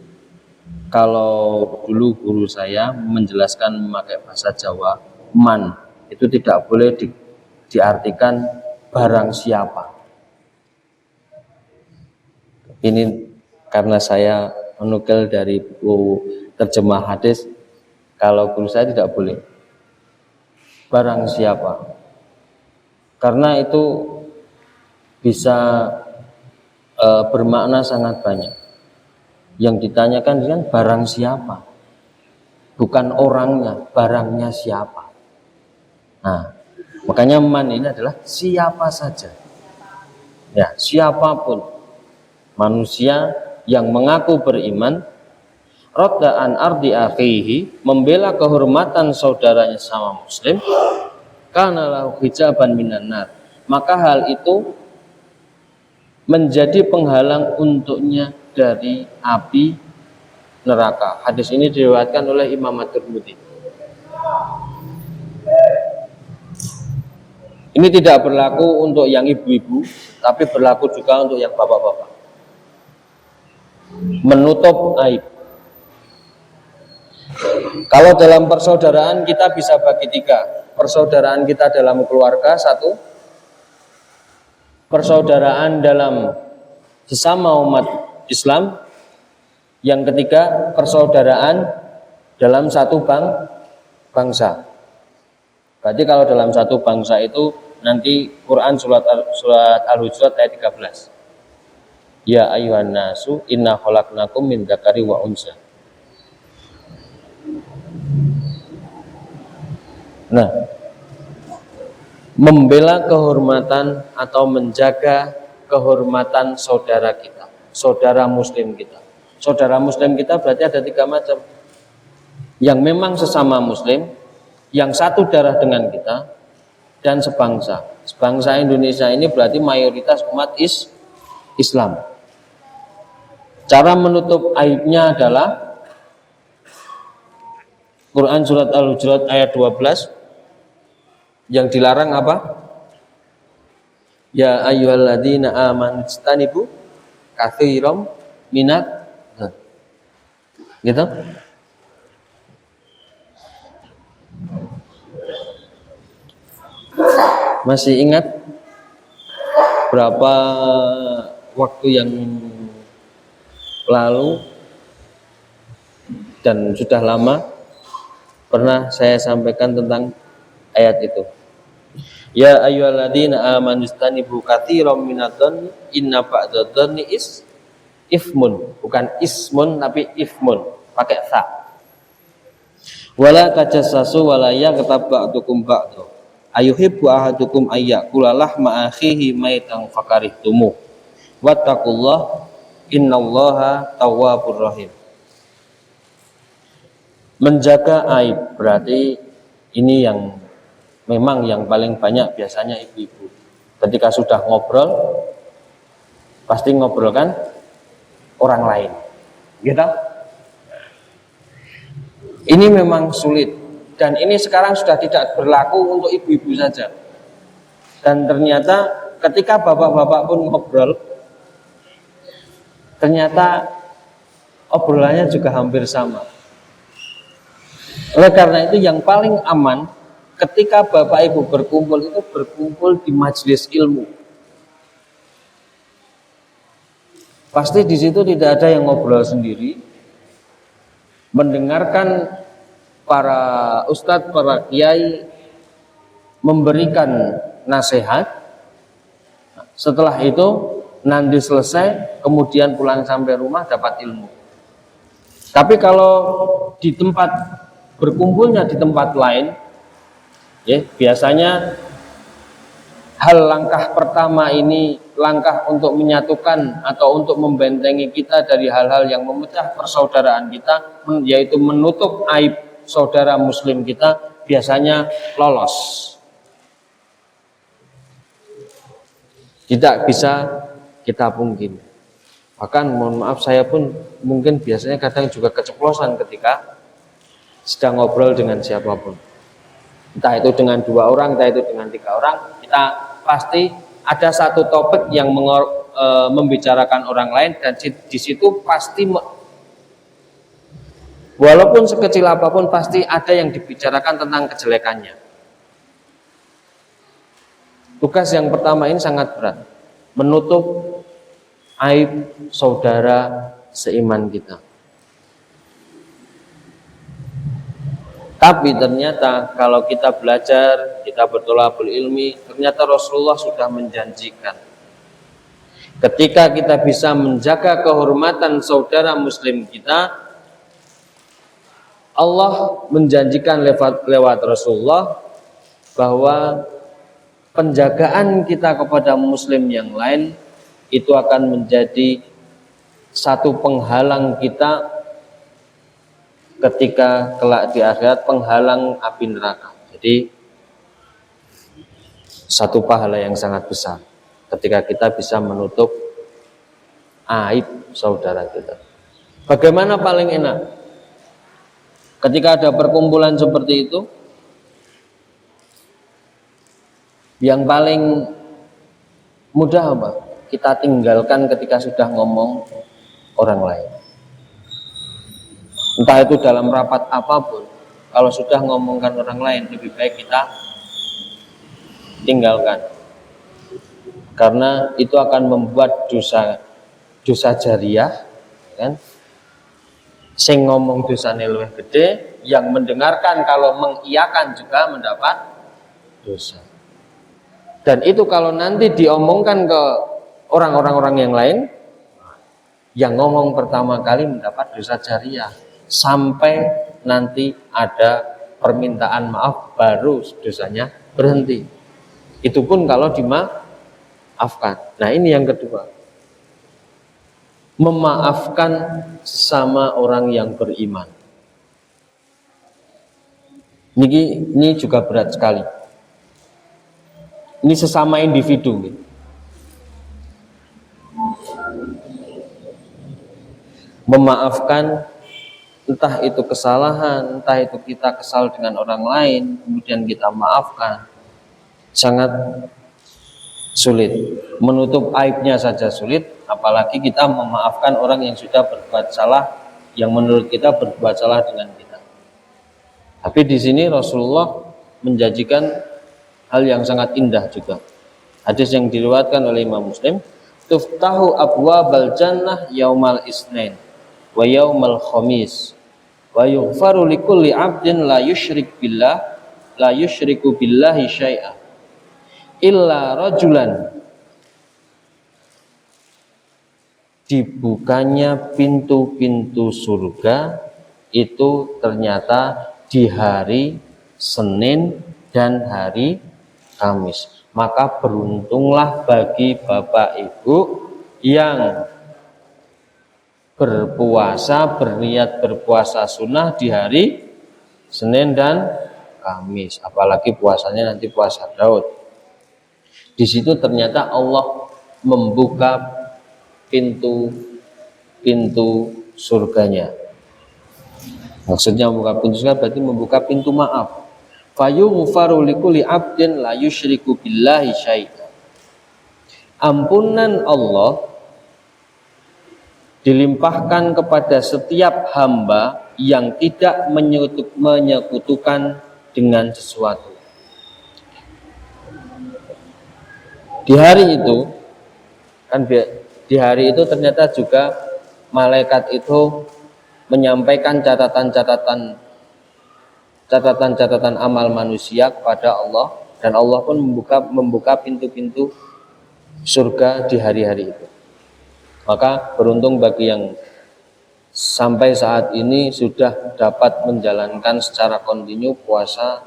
kalau dulu guru saya menjelaskan memakai bahasa Jawa, man itu tidak boleh diartikan barang siapa. Ini karena saya menukil dari buku terjemah hadis, kalau guru saya tidak boleh barang siapa, karena itu bisa bermakna sangat banyak. Yang ditanyakan kan barang siapa, bukan orangnya, barangnya siapa. Nah, makanya man ini adalah siapa saja, ya, siapapun manusia yang mengaku beriman, roddaan ardi akhihi, membela kehormatan saudaranya sama Muslim, kana lahu hijaban minan nar, maka hal itu menjadi penghalang untuknya dari api neraka. Hadis ini diriwayatkan oleh Imam At-Tirmidzi. Ini tidak berlaku untuk yang ibu-ibu, tapi berlaku juga untuk yang bapak-bapak. Menutup aib. Kalau dalam persaudaraan kita bisa bagi tiga. Persaudaraan kita dalam keluarga, satu. Persaudaraan dalam sesama umat Islam. Yang ketiga, persaudaraan dalam satu bangsa. Berarti kalau dalam satu bangsa itu nanti Quran surat Al-Hujurat ayat 13. Ya ayyuhan nasu inna khalaqnakum min dzakari wa unsa. Nah, membela kehormatan atau menjaga kehormatan saudara kita, saudara muslim kita. Saudara muslim kita berarti ada tiga macam. Yang memang sesama muslim, yang satu darah dengan kita dan sebangsa. Sebangsa Indonesia ini berarti mayoritas umat Islam. Cara menutup aibnya adalah Quran surat Al-Hujurat ayat 12 yang dilarang apa? Ya ayyuhalladzina amanu ijtanibu katsiran minat gitu. Masih ingat berapa waktu yang lalu dan sudah lama pernah saya sampaikan tentang ayat itu. Ya ayyuhalladzina amanu istanibu katsiran minadh-dhanni inna ba'dadh-dhanni ifmun, bukan ismun tapi ifmun, pakai sa. Wala tajassasu wala yaghtab ba'dukum ba'dha. Ayuhibbu ahadukum ayyakula lahma akhihi maitan fakarihtumu. Wattaqullah innallaha tawwabur rahim. Menjaga aib berarti ini yang memang yang paling banyak biasanya ibu-ibu. Ketika sudah ngobrol pasti ngobrolkan orang lain. Gitu? Ini memang sulit dan ini sekarang sudah tidak berlaku untuk ibu-ibu saja. Dan ternyata ketika bapak-bapak pun ngobrol ternyata obrolannya juga hampir sama. Oleh karena itu yang paling aman ketika bapak ibu berkumpul itu berkumpul di majelis ilmu. Pasti di situ tidak ada yang ngobrol sendiri, mendengarkan para ustadz, para kiai memberikan nasihat. Setelah itu nanti selesai, kemudian pulang sampai rumah dapat ilmu. Tapi kalau di tempat berkumpulnya di tempat lain, ya biasanya hal langkah pertama ini langkah untuk menyatukan atau untuk membentengi kita dari hal-hal yang memecah persaudaraan kita, yaitu menutup aib saudara muslim kita, biasanya lolos. Tidak bisa kita pungkiri. Bahkan mohon maaf saya pun mungkin biasanya kadang juga keceplosan ketika sedang ngobrol dengan siapapun. Entah itu dengan 2 orang, entah itu dengan 3 orang, kita pasti ada satu topik yang membicarakan orang lain dan di situ pasti walaupun sekecil apapun pasti ada yang dibicarakan tentang kejelekannya. Tugas yang pertama ini sangat berat, menutup aib saudara seiman kita. Tapi ternyata kalau kita belajar, kita bertolabul ilmi, ternyata Rasulullah sudah menjanjikan ketika kita bisa menjaga kehormatan saudara muslim kita, Allah menjanjikan lewat Rasulullah bahwa penjagaan kita kepada muslim yang lain itu akan menjadi satu penghalang kita ketika kelak di akhirat, penghalang api neraka. Jadi satu pahala yang sangat besar ketika kita bisa menutup aib saudara kita. Bagaimana paling enak ketika ada perkumpulan seperti itu? Yang paling mudah apa? Kita tinggalkan ketika sudah ngomong orang lain. Entah itu dalam rapat apapun, kalau sudah ngomongkan orang lain, lebih baik kita tinggalkan. Karena itu akan membuat dosa jariah, kan? Sing ngomong dosane luwih gede, yang mendengarkan kalau mengiyakan juga mendapat dosa. Dan itu kalau nanti diomongkan ke orang-orang yang lain, yang ngomong pertama kali mendapat dosa jariah. Sampai nanti ada permintaan maaf baru dosanya berhenti. Itu pun kalau dimaafkan. Nah ini yang kedua, memaafkan sesama orang yang beriman. Ini juga berat sekali. Ini sesama individu. Memaafkan, entah itu kesalahan, entah itu kita kesal dengan orang lain, kemudian kita maafkan, sangat sulit. Menutup aibnya saja sulit, apalagi kita memaafkan orang yang sudah berbuat salah, yang menurut kita berbuat salah dengan kita. Tapi di sini Rasulullah menjanjikan hal yang sangat indah juga. Hadis yang diriwayatkan oleh Imam Muslim, tuftahu abwabal jannah yaumal isnain wa yaumal khamis wa yughfaru likulli 'abdin la yusyriku billahi syai'a illa rajulan. Dibukanya pintu-pintu surga itu ternyata di hari Senin dan hari Kamis. Maka beruntunglah bagi Bapak Ibu yang berpuasa, berniat berpuasa sunnah di hari Senin dan Kamis. Apalagi puasanya nanti puasa Daud. Di situ ternyata Allah membuka pintu surganya. Maksudnya membuka pintu surga berarti membuka pintu maaf. Fayughfaru likulli 'abdin la yusyriku billahi syai'a. Ampunan Allah dilimpahkan kepada setiap hamba yang tidak menyekutukan dengan sesuatu. Di hari itu kan, di hari itu ternyata juga malaikat itu menyampaikan catatan-catatan amal manusia kepada Allah, dan Allah pun membuka pintu-pintu surga di hari-hari itu. Maka beruntung bagi yang sampai saat ini sudah dapat menjalankan secara kontinu puasa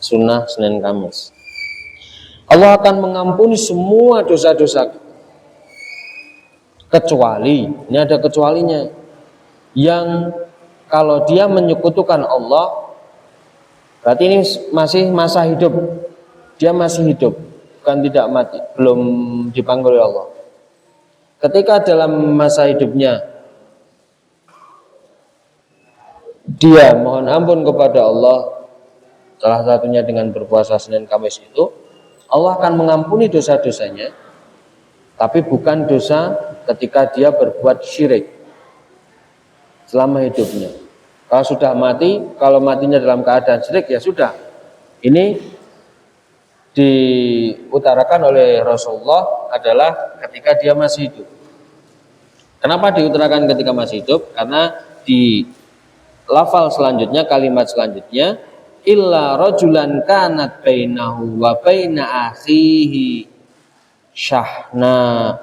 sunnah Senin Kamis. Allah akan mengampuni semua dosa-dosa, kecuali, ini ada kecualinya, yang kalau dia menyekutukan Allah, berarti ini masih masa hidup, dia masih hidup, bukan tidak mati, belum dipanggil oleh Allah. Ketika dalam masa hidupnya dia mohon ampun kepada Allah, salah satunya dengan berpuasa Senin Kamis itu, Allah akan mengampuni dosa-dosanya, tapi bukan dosa ketika dia berbuat syirik selama hidupnya. Kalau sudah mati, kalau matinya dalam keadaan syirik, ya sudah. Ini diutarakan oleh Rasulullah adalah ketika dia masih hidup. Kenapa diutarakan ketika masih hidup? Karena di lafal selanjutnya, kalimat selanjutnya, illa rajulan kanat bainahu wa baina akhihi syahna.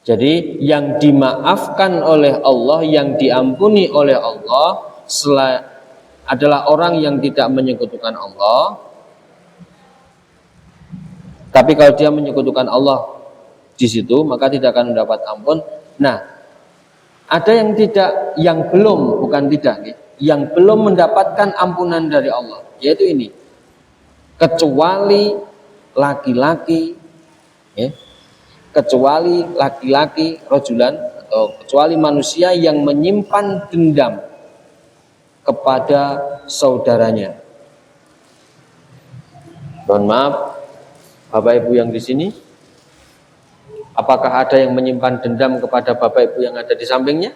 Jadi yang dimaafkan oleh Allah, yang diampuni oleh Allah adalah orang yang tidak menyekutukan Allah. Tapi kalau dia menyekutukan Allah di situ, maka tidak akan mendapat ampun. Nah, ada yang tidak, yang belum, bukan tidak, yang belum mendapatkan ampunan dari Allah, yaitu ini, kecuali laki-laki, ya, kecuali laki-laki rojulan, atau kecuali manusia yang menyimpan dendam kepada saudaranya. Mohon maaf, Bapak Ibu yang di sini, apakah ada yang menyimpan dendam kepada Bapak Ibu yang ada di sampingnya?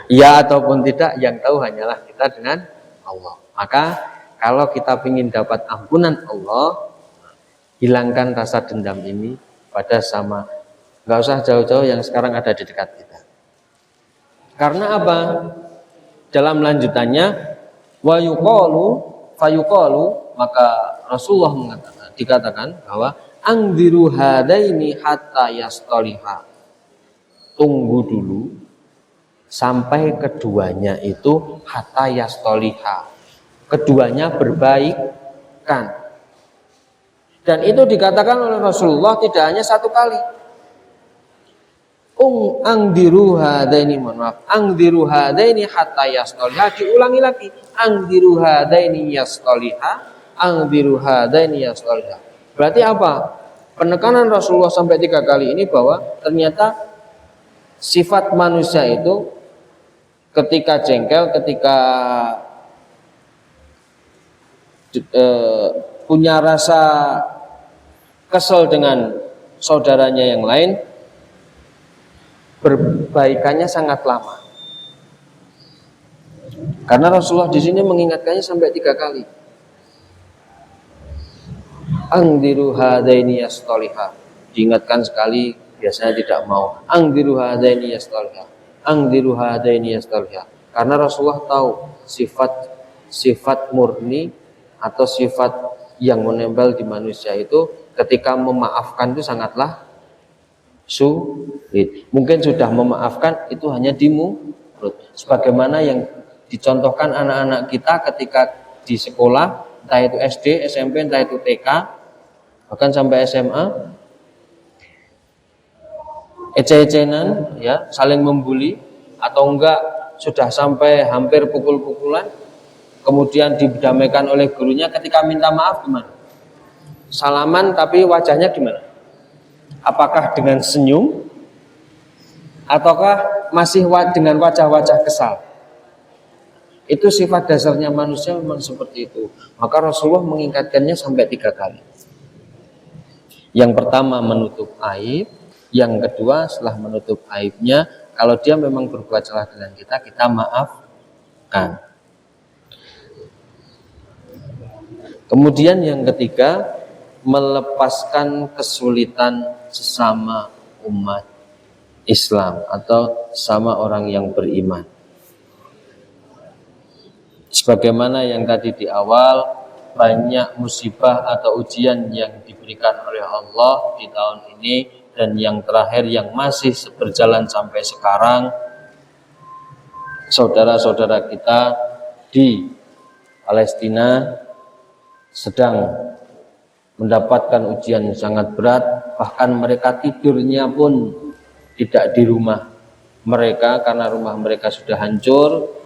Ya ataupun tidak, yang tahu hanyalah kita dengan Allah. Maka kalau kita ingin dapat ampunan Allah, hilangkan rasa dendam ini pada sama, nggak usah jauh-jauh yang sekarang ada di dekat kita. Karena apa? Dalam lanjutannya, wa yuqalu fayuqalu, maka Rasulullah dikatakan bahwa angdiru hadaini hatta yastaliha. Tunggu dulu sampai keduanya itu hatta yastaliha. Keduanya berbaikan. Dan itu dikatakan oleh Rasulullah tidak hanya satu kali. Angdiru hadaini, maaf, angdiru hadaini hatta yastaliha, diulangi lagi, angdiru hadaini yastaliha, angdiru hadaini yastaliha. Berarti apa? Penekanan Rasulullah sampai 3 kali ini bahwa ternyata sifat manusia itu ketika jengkel, ketika punya rasa kesel dengan saudaranya yang lain, perbaikannya sangat lama. Karena Rasulullah di sini mengingatkannya sampai 3 kali. Angdiru hadaini yastaliha, diingatkan sekali, biasanya tidak mau. Angdiru hadaini yastaliha, angdiru hadaini yastaliha. Karena Rasulullah tahu sifat murni atau sifat yang menempel di manusia itu ketika memaafkan itu sangatlah sulit. Mungkin sudah memaafkan itu hanya di mulut. Sebagaimana yang dicontohkan anak-anak kita ketika di sekolah, entah itu SD, SMP, entah itu TK, bahkan sampai SMA, ece-ecenan, ya, saling membuli, atau enggak sudah sampai hampir pukul-pukulan, kemudian didamaikan oleh gurunya. Ketika minta maaf gimana? Salaman tapi wajahnya gimana? Apakah dengan senyum ataukah masih dengan wajah-wajah kesal? Itu sifat dasarnya manusia memang seperti itu. Maka Rasulullah mengingatkannya sampai 3 kali. Yang pertama menutup aib, yang kedua setelah menutup aibnya, kalau dia memang berbuat salah dengan kita, kita maafkan. Kemudian yang ketiga, melepaskan kesulitan sesama umat Islam atau sama orang yang beriman. Sebagaimana yang tadi di awal, banyak musibah atau ujian yang diberikan oleh Allah di tahun ini, dan yang terakhir yang masih berjalan sampai sekarang. Saudara-saudara kita di Palestina sedang mendapatkan ujian yang sangat berat, bahkan mereka tidurnya pun tidak di rumah mereka karena rumah mereka sudah hancur.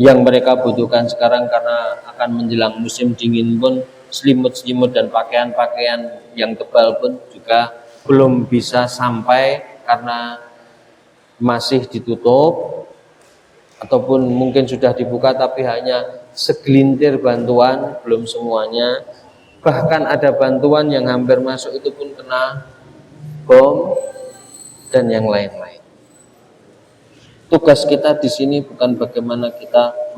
Yang mereka butuhkan sekarang karena akan menjelang musim dingin pun, selimut-selimut dan pakaian-pakaian yang tebal pun juga belum bisa sampai karena masih ditutup, ataupun mungkin sudah dibuka tapi hanya segelintir bantuan, belum semuanya. Bahkan ada bantuan yang hampir masuk itu pun kena bom dan yang lain-lain. Tugas kita di sini bukan bagaimana kita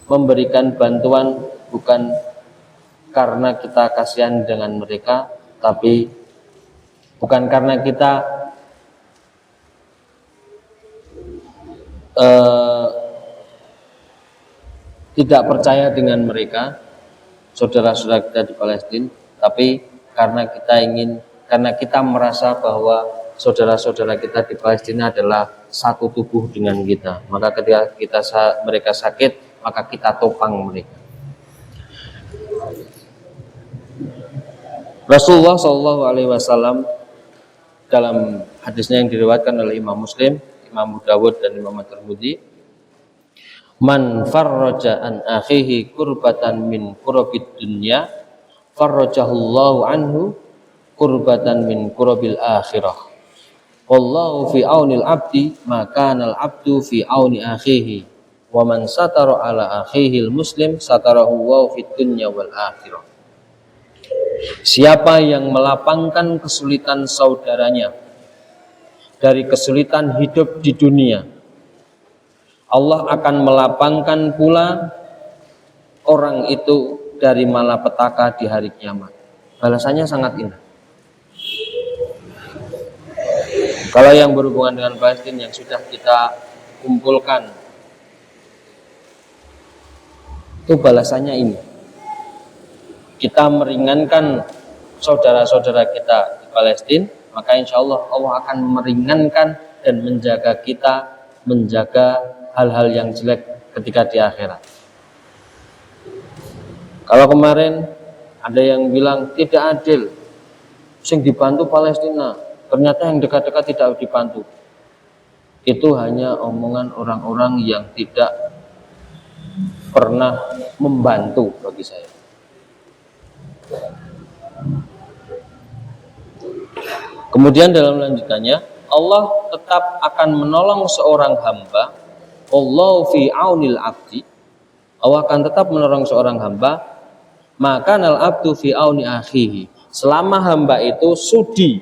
memberikan bantuan bukan karena kita kasihan dengan mereka, tapi bukan karena kita tidak percaya dengan mereka, saudara-saudara kita di Palestina, tapi karena kita merasa bahwa saudara-saudara kita di Palestina adalah satu tubuh dengan kita. Maka ketika mereka sakit, maka kita topang mereka. Rasulullah SAW dalam hadisnya yang diriwayatkan oleh Imam Muslim, Imam Abu Dawud dan Imam At-Tirmidzi, man farraja an akhihi kurbatan min kurabid dunya farrajahullahu anhu kurbatan min kurabil akhirah. Wallahu fi aunil abdi maka kanal abdu fi auni akhihi wa man satara ala akhihil muslim satarahu wa fid dunya wal akhirah. Siapa yang melapangkan kesulitan saudaranya dari kesulitan hidup di dunia, Allah akan melapangkan pula orang itu dari malapetaka di hari kiamat. Balasannya sangat indah. Kalau yang berhubungan dengan Palestina yang sudah kita kumpulkan, itu balasannya ini. Kita meringankan saudara-saudara kita di Palestina, maka insya Allah Allah akan meringankan dan menjaga kita, menjaga hal-hal yang jelek ketika di akhirat. Kalau kemarin ada yang bilang tidak adil, sing dibantu Palestina, ternyata yang dekat-dekat tidak dibantu. Itu hanya omongan orang-orang yang tidak pernah membantu bagi saya. Kemudian dalam lanjutannya, Allah tetap akan menolong seorang hamba. Allahu fi aunil abdi. Allah akan tetap menolong seorang hamba. Maka nal abdu fi auni akhihi. Selama hamba itu sudi,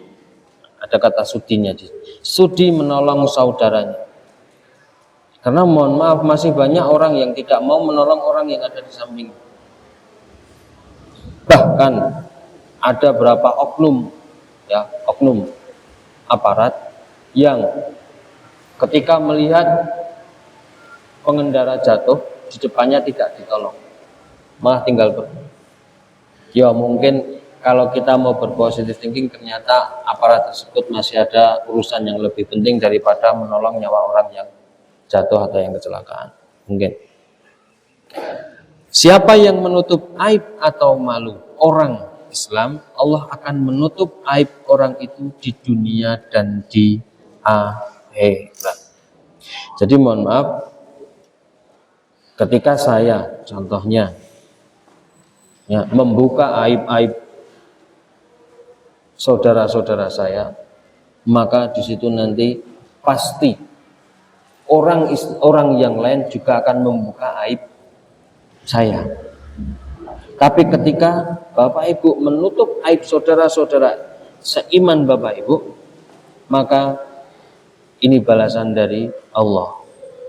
ada kata sudinya, sudi menolong saudaranya. Karena mohon maaf masih banyak orang yang tidak mau menolong orang yang ada di samping. Bahkan ada berapa oknum aparat yang ketika melihat pengendara jatuh di depannya tidak ditolong, malah tinggal pergi. Ya mungkin kalau kita mau berpositif thinking, ternyata aparat tersebut masih ada urusan yang lebih penting daripada menolong nyawa orang yang jatuh atau yang kecelakaan. Mungkin siapa yang menutup aib atau malu orang Islam, Allah akan menutup aib orang itu di dunia dan di akhirat. Jadi mohon maaf, ketika saya contohnya membuka aib-aib saudara-saudara saya, maka di situ nanti pasti orang yang lain juga akan membuka aib saya. Tapi ketika Bapak Ibu menutup aib saudara-saudara seiman Bapak Ibu, maka ini balasan dari Allah.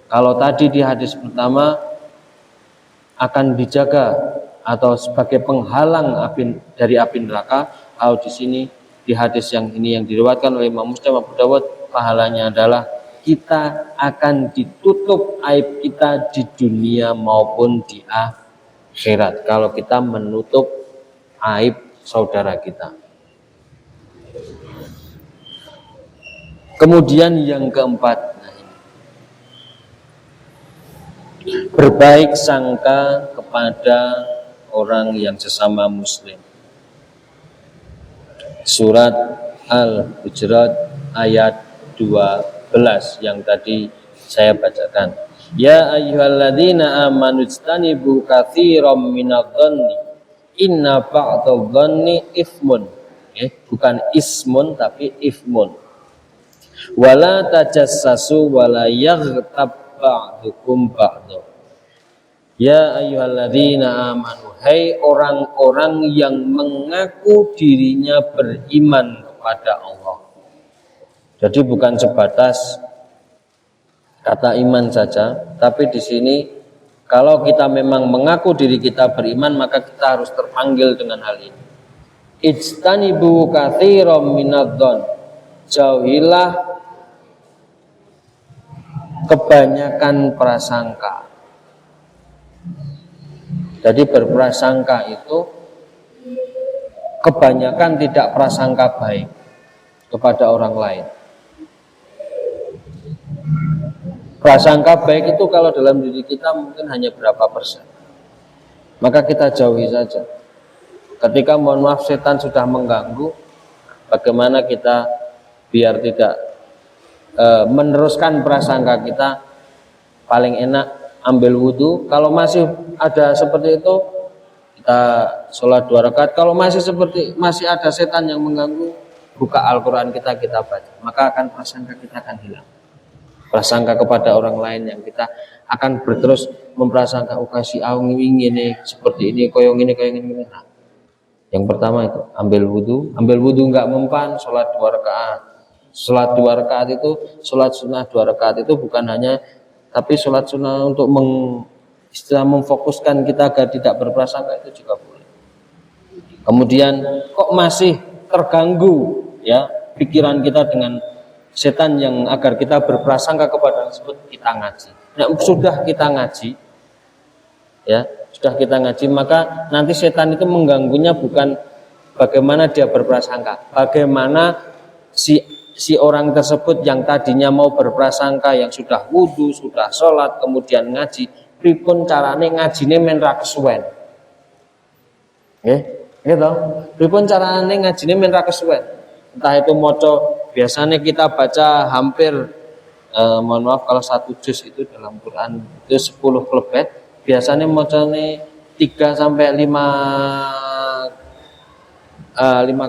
Kalau tadi di hadis pertama akan dijaga atau sebagai penghalang dari api neraka, kalau di sini di hadis yang ini yang diriwayatkan oleh Imam Muslim, Abu Dawud, pahalanya adalah kita akan ditutup aib kita di dunia maupun di akhirat kalau kita menutup aib saudara kita. Kemudian yang keempat, berbaik sangka kepada orang yang sesama muslim. Surat Al-Hujurat ayat 12 yang tadi saya bacakan. Ya ayyuhalladzina amanu ijtanibu katsiran minadh-dhanni inna ba'dadh-dhanni itsmun. Bukan ismun tapi ifmun. Wala tajassasu wala yaghtab ba'dukum ba'dha. Ya ayyuhalladzina amanu, hai orang-orang yang mengaku dirinya beriman kepada Allah. Jadi bukan sebatas kata iman saja, tapi di sini kalau kita memang mengaku diri kita beriman, maka kita harus terpanggil dengan hal ini. Ijtanibu katsiran minadh-dhann. Jauhilah kebanyakan prasangka. Jadi berprasangka itu kebanyakan tidak prasangka baik kepada orang lain. Prasangka baik itu kalau dalam diri kita mungkin hanya berapa persen. Maka kita jauhi saja. Ketika mohon maaf setan sudah mengganggu, bagaimana kita biar tidak meneruskan prasangka kita? Paling enak ambil wudhu. Kalau masih ada seperti itu, kita sholat 2 rakaat. Kalau masih ada setan yang mengganggu, buka Al-Quran kita baca, maka akan prasangka kita akan hilang. Prasangka kepada orang lain yang kita akan terus memprasangka, kasih aung ini seperti ini, koyong ini. Nah, yang pertama itu ambil wudhu nggak mempan, sholat 2 rakaat. Sholat 2 rakaat itu, sholat sunnah 2 rakaat itu bukan hanya, tapi sholat sunnah untuk memfokuskan kita agar tidak berprasangka itu juga boleh. Kemudian kok masih terganggu ya pikiran kita dengan setan yang agar kita berprasangka kepada tersebut, kita ngaji. Nah, sudah kita ngaji, maka nanti setan itu mengganggunya bukan bagaimana dia berprasangka, bagaimana si orang tersebut yang tadinya mau berprasangka, yang sudah wudhu, sudah sholat, kemudian ngaji, pripun carane ngajine men ra kesuwen. Gitu. Pripun carane ngajine men ra kesuwen. Entah itu maca, biasanya kita baca hampir mohon maaf kalau satu juz itu dalam Quran itu 10 kelebet, biasanya macane 3 sampai 5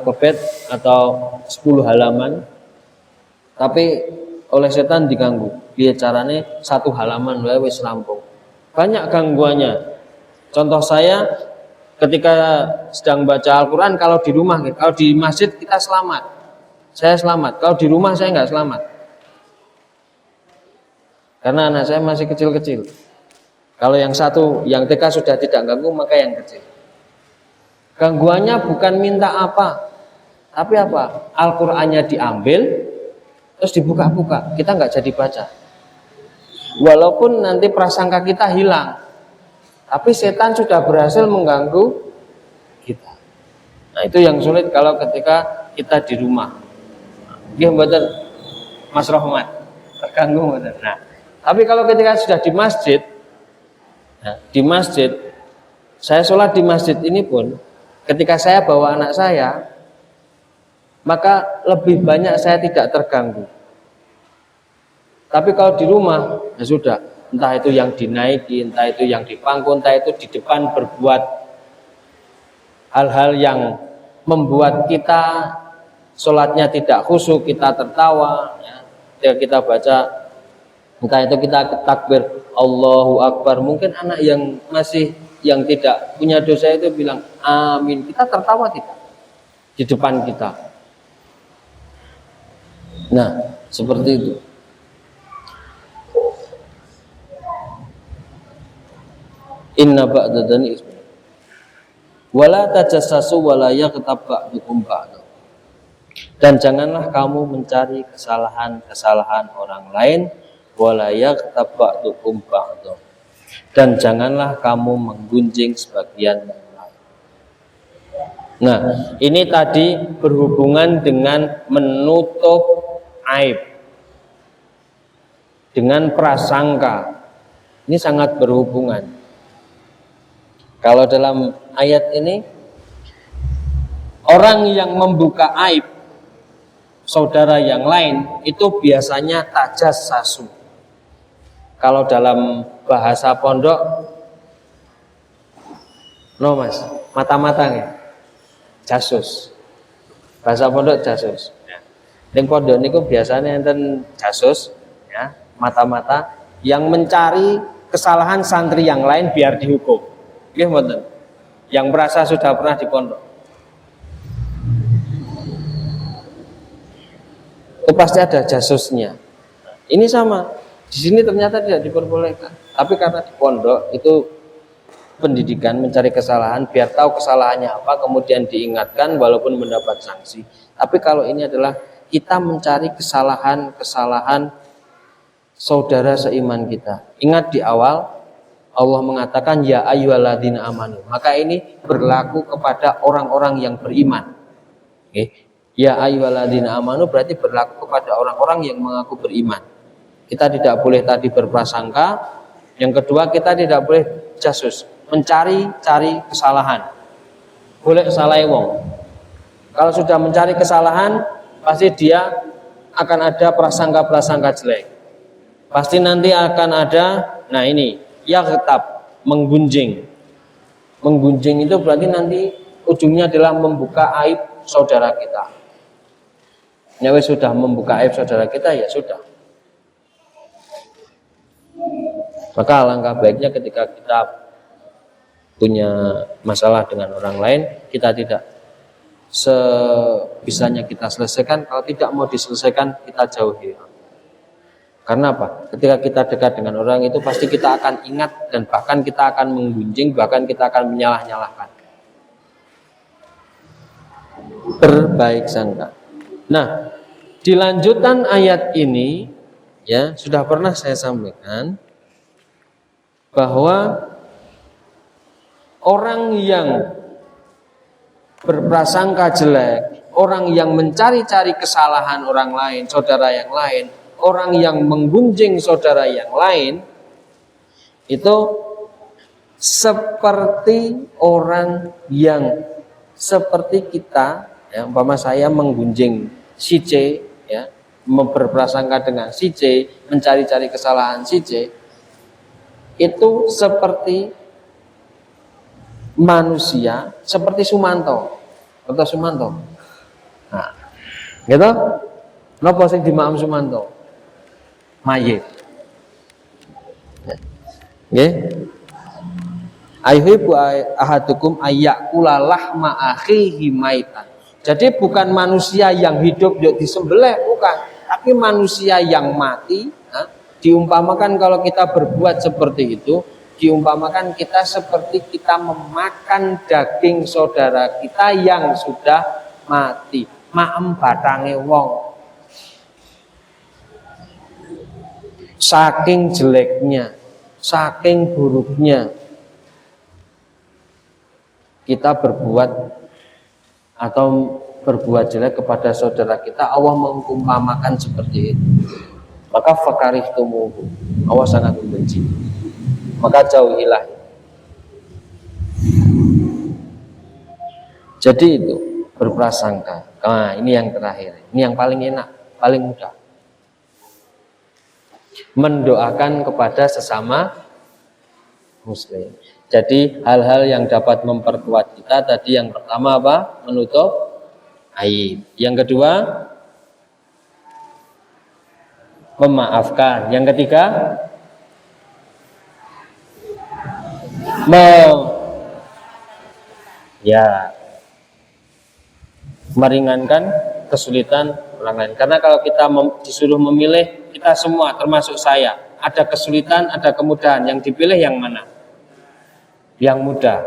kelebet atau 10 halaman. Tapi oleh setan diganggu. Dia carane 1 halaman wae wis rampung. Banyak gangguannya. Contoh saya ketika sedang baca Al-Quran, kalau di rumah, kalau di masjid kita selamat, saya selamat. Kalau di rumah saya nggak selamat, karena anak saya masih kecil-kecil. Kalau yang satu, yang TK sudah tidak ganggu, maka yang kecil. Gangguannya bukan minta apa, tapi apa? Al-Qurannya diambil, terus dibuka-buka, kita nggak jadi baca. Walaupun nanti prasangka kita hilang, tapi setan sudah berhasil mengganggu kita. Nah itu yang sulit kalau ketika kita di rumah. Nggih mboten Mas Rohmat, terganggu mboten. Nah, tapi kalau ketika sudah di masjid, nah, di masjid, saya sholat di masjid ini pun, ketika saya bawa anak saya, maka lebih banyak saya tidak terganggu. Tapi kalau di rumah, ya sudah, entah itu yang dinaiki, entah itu yang dipangku, entah itu di depan berbuat hal-hal yang membuat kita sholatnya tidak khusyuk, kita tertawa, ya. Ketika kita baca, entah itu kita takbir Allahu Akbar, mungkin anak yang masih yang tidak punya dosa itu bilang amin, kita tertawa tidak di depan kita. Nah seperti itu. Inna ba'dadani ismi wala tajassasu wala yaghtab ba'dukum ba'd. Dan janganlah kamu mencari kesalahan-kesalahan orang lain, wala yaghtab ba'dukum ba'd. Dan janganlah kamu menggunjing sebagian yang lain. Nah, ini tadi berhubungan dengan menutup aib, dengan prasangka. Ini sangat berhubungan. Kalau dalam ayat ini, orang yang membuka aib saudara yang lain itu biasanya tajassasu. Kalau dalam bahasa pondok, no mas, mata-mata nih, jasus. Bahasa pondok jasus. Yang pondok ini biasanya enten jasus, ya, mata-mata yang mencari kesalahan santri yang lain biar dihukum. Nggih mboten. Yang merasa sudah pernah di pondok. Itu pasti ada jasusnya. Ini sama. Di sini ternyata tidak diperbolehkan. Tapi karena di pondok itu pendidikan mencari kesalahan biar tahu kesalahannya apa, kemudian diingatkan walaupun mendapat sanksi. Tapi kalau ini adalah kita mencari kesalahan saudara seiman kita. Ingat di awal Allah mengatakan ya ayyuhalladzina amanu. Maka ini berlaku kepada orang-orang yang beriman. Oke. Ya ayyuhalladzina amanu berarti berlaku kepada orang-orang yang mengaku beriman. Kita tidak boleh tadi berprasangka. Yang kedua, kita tidak boleh jasus, mencari-cari kesalahan. Boleh salah wong. Kalau sudah mencari kesalahan, pasti dia akan ada prasangka-prasangka jelek. Pasti nanti akan ada, nah ini yaghtab, menggunjing. Menggunjing itu berarti nanti ujungnya adalah membuka aib saudara kita. Ya wis sudah membuka aib saudara kita, ya sudah. Maka alangkah baiknya ketika kita punya masalah dengan orang lain, kita tidak sebisanya kita selesaikan. Kalau tidak mau diselesaikan, kita jauhi. Karena apa? Ketika kita dekat dengan orang itu pasti kita akan ingat dan bahkan kita akan menggunjing, bahkan kita akan menyalah-nyalahkan. Berbaik sangka. Nah, di lanjutan ayat ini ya sudah pernah saya sampaikan bahwa orang yang berprasangka jelek, orang yang mencari-cari kesalahan orang lain, saudara yang lain, orang yang menggunjing saudara yang lain itu seperti orang yang seperti kita, ya, umpama saya menggunjing si C, ya, berprasangka dengan si C, mencari-cari kesalahan si C, itu seperti manusia, seperti Sumanto, atau Sumanto. Nah, gitu. Napa sing dimaksud Sumanto? Mayit. Nggih. Ayuhibbu ahadukum ayyakula lahma akhihi maitan. Jadi bukan manusia yang hidup yuk disembelih, bukan, tapi manusia yang mati. Nah, diumpamakan kalau kita berbuat seperti itu, diumpamakan kita seperti kita memakan daging saudara kita yang sudah mati. Maem batange wong. Saking jeleknya, saking buruknya kita berbuat atau berbuat jelek kepada saudara kita, Allah mengumpamakan seperti itu. Maka fakarihtumuhu, Allah sangat membenci, maka jauhilah. Jadi itu berprasangka. Nah, ini yang terakhir, ini yang paling enak, paling mudah. Mendoakan kepada sesama muslim. Jadi hal-hal yang dapat memperkuat kita tadi, yang pertama apa? Menutup aib. Yang kedua, memaafkan. Yang ketiga, meringankan kesulitan orang lain. Karena kalau kita disuruh memilih, kita semua termasuk saya, ada kesulitan, ada kemudahan, yang dipilih yang mana? Yang mudah.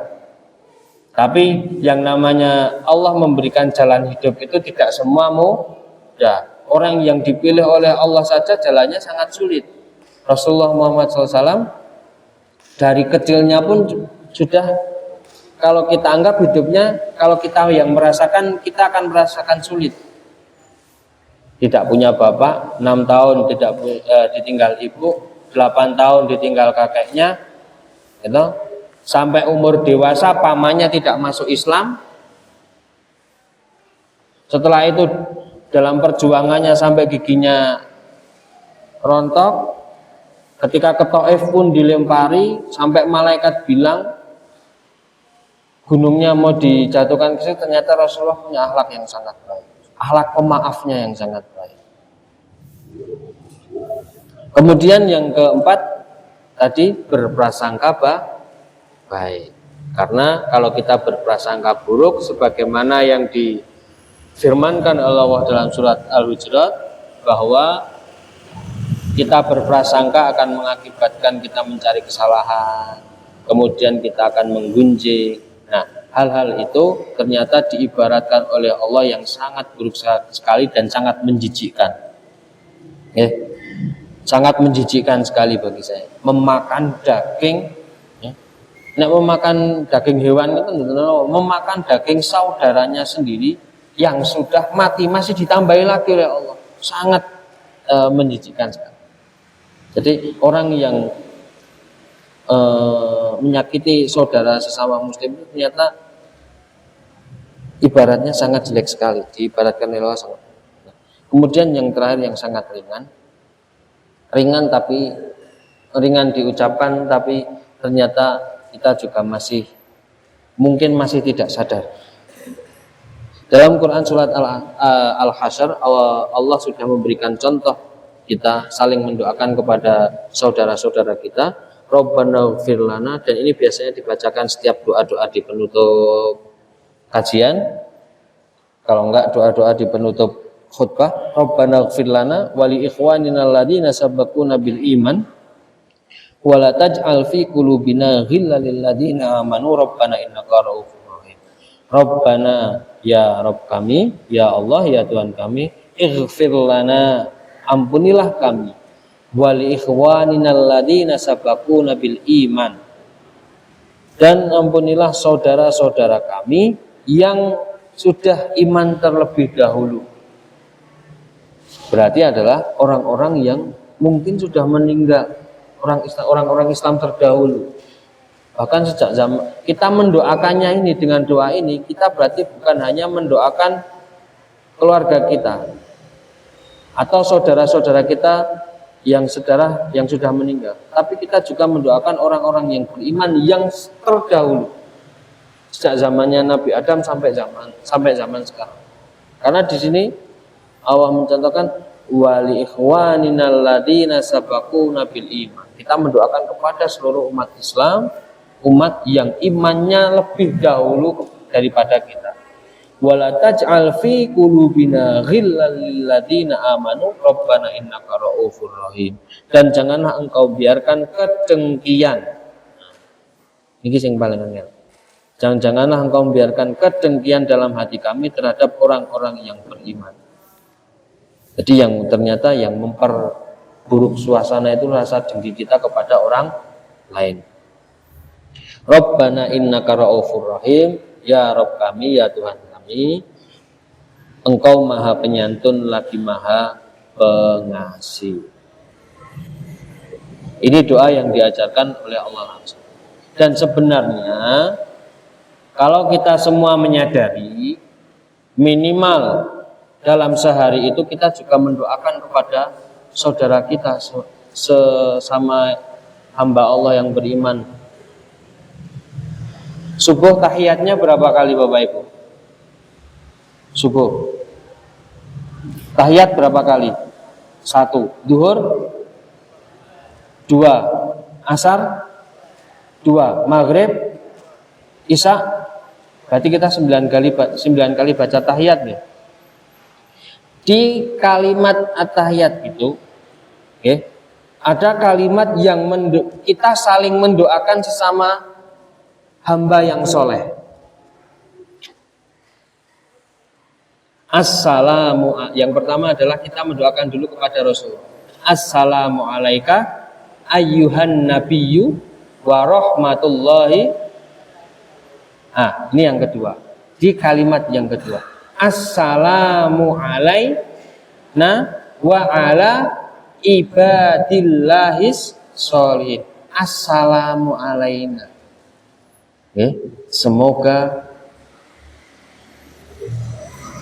Tapi yang namanya Allah memberikan jalan hidup itu tidak semua mudah. Orang yang dipilih oleh Allah saja jalannya sangat sulit. Rasulullah Muhammad SAW dari kecilnya pun sudah, kalau kita anggap hidupnya, kalau kita yang merasakan, kita akan merasakan sulit. Tidak punya bapak, 6 tahun tidak ditinggal ibu, 8 tahun ditinggal kakeknya, gitu. Sampai umur dewasa pamannya tidak masuk Islam. Setelah itu dalam perjuangannya sampai giginya rontok. Ketika ke Taif pun dilempari, sampai malaikat bilang gunungnya mau dijatuhkan ke situ. Ternyata Rasulullah punya akhlak yang sangat baik, akhlak pemaafnya yang sangat baik. Kemudian yang keempat tadi, berprasangka baik. Karena kalau kita berprasangka buruk, sebagaimana yang difirmankan Allah dalam surat Al-Hujurat, bahwa kita berprasangka akan mengakibatkan kita mencari kesalahan, kemudian kita akan menggunjing. Nah, hal-hal itu ternyata diibaratkan oleh Allah yang sangat buruk sekali dan sangat menjijikkan. Sangat menjijikkan sekali bagi saya. Memakan daging, memakan daging hewan itu, memakan daging saudaranya sendiri yang sudah mati masih ditambahi lagi oleh Allah. Sangat menjijikkan sekali. Jadi orang yang menyakiti saudara sesama muslim itu ternyata ibaratnya sangat jelek sekali, diibaratkan oleh Allah sangat. Kemudian yang terakhir yang sangat ringan tapi ringan diucapkan, tapi ternyata kita juga mungkin masih tidak sadar. Dalam Quran surat Al-Hasyr, Allah sudah memberikan contoh kita saling mendoakan kepada saudara-saudara kita, Rabbana ighfir lana, dan ini biasanya dibacakan setiap doa-doa di penutup kajian. Kalau enggak doa-doa di penutup khutbah, Rabbana ighfir lana wa li ikhwanina alladziina sabaquna bil iman wa la taj'al fi qulubina ghillan lil ladziina amanu rabbana innaka ra'ufur rahim. Rabbana, ya Rabb kami, ya Allah, ya Tuhan kami, ighfir lana, ampunilah kami, wal ikhwanina alladziina sabaquna bil iman, dan ampunilah saudara-saudara kami yang sudah iman terlebih dahulu. Berarti adalah orang-orang yang mungkin sudah meninggal, orang-orang Islam terdahulu. Bahkan sejak zaman kita mendoakannya ini dengan doa ini, kita berarti bukan hanya mendoakan keluarga kita atau saudara-saudara kita yang sudah meninggal, tapi kita juga mendoakan orang-orang yang beriman yang terdahulu sejak zamannya Nabi Adam sampai zaman sekarang. Karena di sini Allah mencontohkan wali ikhwaninal ladina sabaquna bil iman. Kita mendoakan kepada seluruh umat Islam, umat yang imannya lebih dahulu daripada kita. Wala taj'al fi qulubina ghillan lil ladina amanu rabbana innaka ra'ufur rahim. Dan janganlah engkau biarkan kedengkian. Ini yang paling angel. Janganlah engkau membiarkan kedengkian dalam hati kami terhadap orang-orang yang beriman. Jadi yang ternyata yang memperburuk suasana itu rasa dengki kita kepada orang lain. Rabbana innaka ra'ufur rahim, ya Rabb kami, ya Tuhan kami, Engkau maha penyantun lagi maha pengasih. Ini doa yang diajarkan oleh Allah langsung. Dan sebenarnya kalau kita semua menyadari, minimal dalam sehari itu kita juga mendoakan kepada saudara kita sesama hamba Allah yang beriman. Subuh tahiyatnya berapa kali Bapak Ibu? Subuh tahiyat berapa kali? 1. Duhur 2. Asar 2. Maghrib Isya. Berarti kita 9 kali baca tahiyat ya. Di kalimat at-tahiyat itu, ada kalimat yang kita saling mendoakan sesama hamba yang soleh. Assalamu, yang pertama adalah kita mendoakan dulu kepada Rasul. Assalamu alaika ayyuhan nabiyyu wa rahmatullahi. Ini yang kedua. Di kalimat yang kedua, assalamu alaina wa ala ibadillahis sholihin. Assalamu alaina. Semoga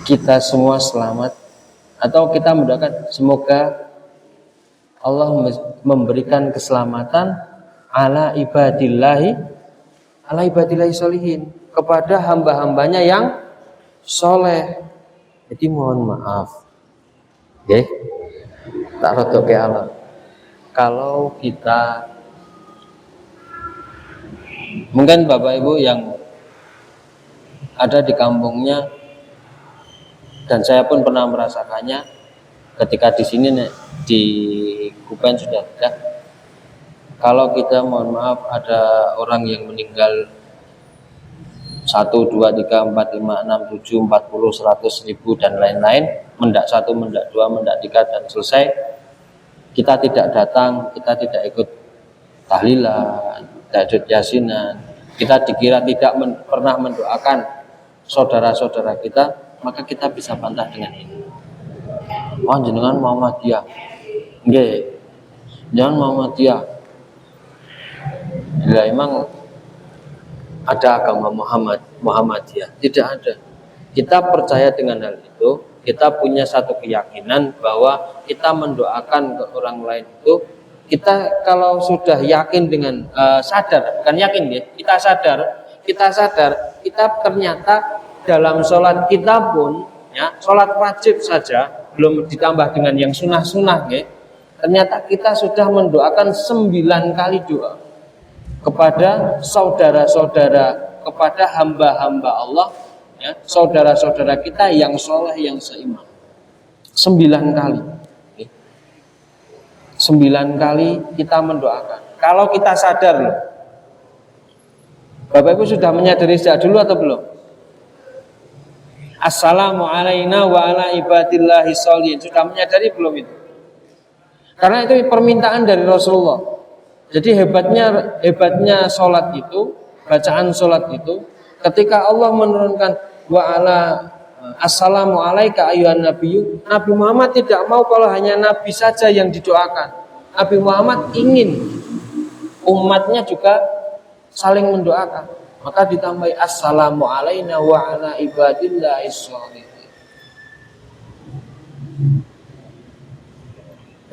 kita semua selamat, atau kita mendoakan semoga Allah memberikan keselamatan ala ibadillahi sholihin, kepada hamba-hambanya yang soleh. Jadi mohon maaf, tak rodok ke Allah. Kalau kita, mungkin Bapak Ibu yang ada di kampungnya, dan saya pun pernah merasakannya ketika di sini di Kupen sudah ada. Kalau kita mohon maaf ada orang yang meninggal 1, 2, 3, 4, 5, 6, 7, 40, 100, 1000 dan lain-lain, mendak 1, mendak 2, mendak 3 dan selesai, kita tidak datang, kita tidak ikut tahlilan, tidak ikut yasinan, kita dikira tidak pernah mendoakan saudara-saudara kita, maka kita bisa bantah dengan ini. Jenengan Muhammadiyah. Nggih. Jangan Muhammadiyah. Bila emang ada agama Muhammadiyah, tidak ada. Kita percaya dengan hal itu, kita punya satu keyakinan bahwa kita mendoakan ke orang lain itu, kita kalau sudah yakin dengan sadar, bukan yakin ya, kita sadar, kita ternyata dalam sholat kita pun, ya, sholat wajib saja, belum ditambah dengan yang sunnah-sunnah, ya, ternyata kita sudah mendoakan 9 kali doa kepada saudara-saudara, kepada hamba-hamba Allah, ya, saudara-saudara kita yang soleh, yang seiman. 9 kali. 9 kali kita mendoakan. Kalau kita sadar loh. Bapak Ibu sudah menyadari sejak dulu atau belum? Assalamu alaina wa ala ibadillahi sholihin. Sudah menyadari belum itu? Karena itu permintaan dari Rasulullah. Jadi hebatnya sholat itu, bacaan sholat itu, ketika Allah menurunkan wa ala assalamu alaika ayyuhan nabiyyu, Nabi Muhammad tidak mau kalau hanya Nabi saja yang didoakan. Nabi Muhammad ingin umatnya juga saling mendoakan. Maka ditambahi assalamu alaina wa ala ibadillahis sholihin.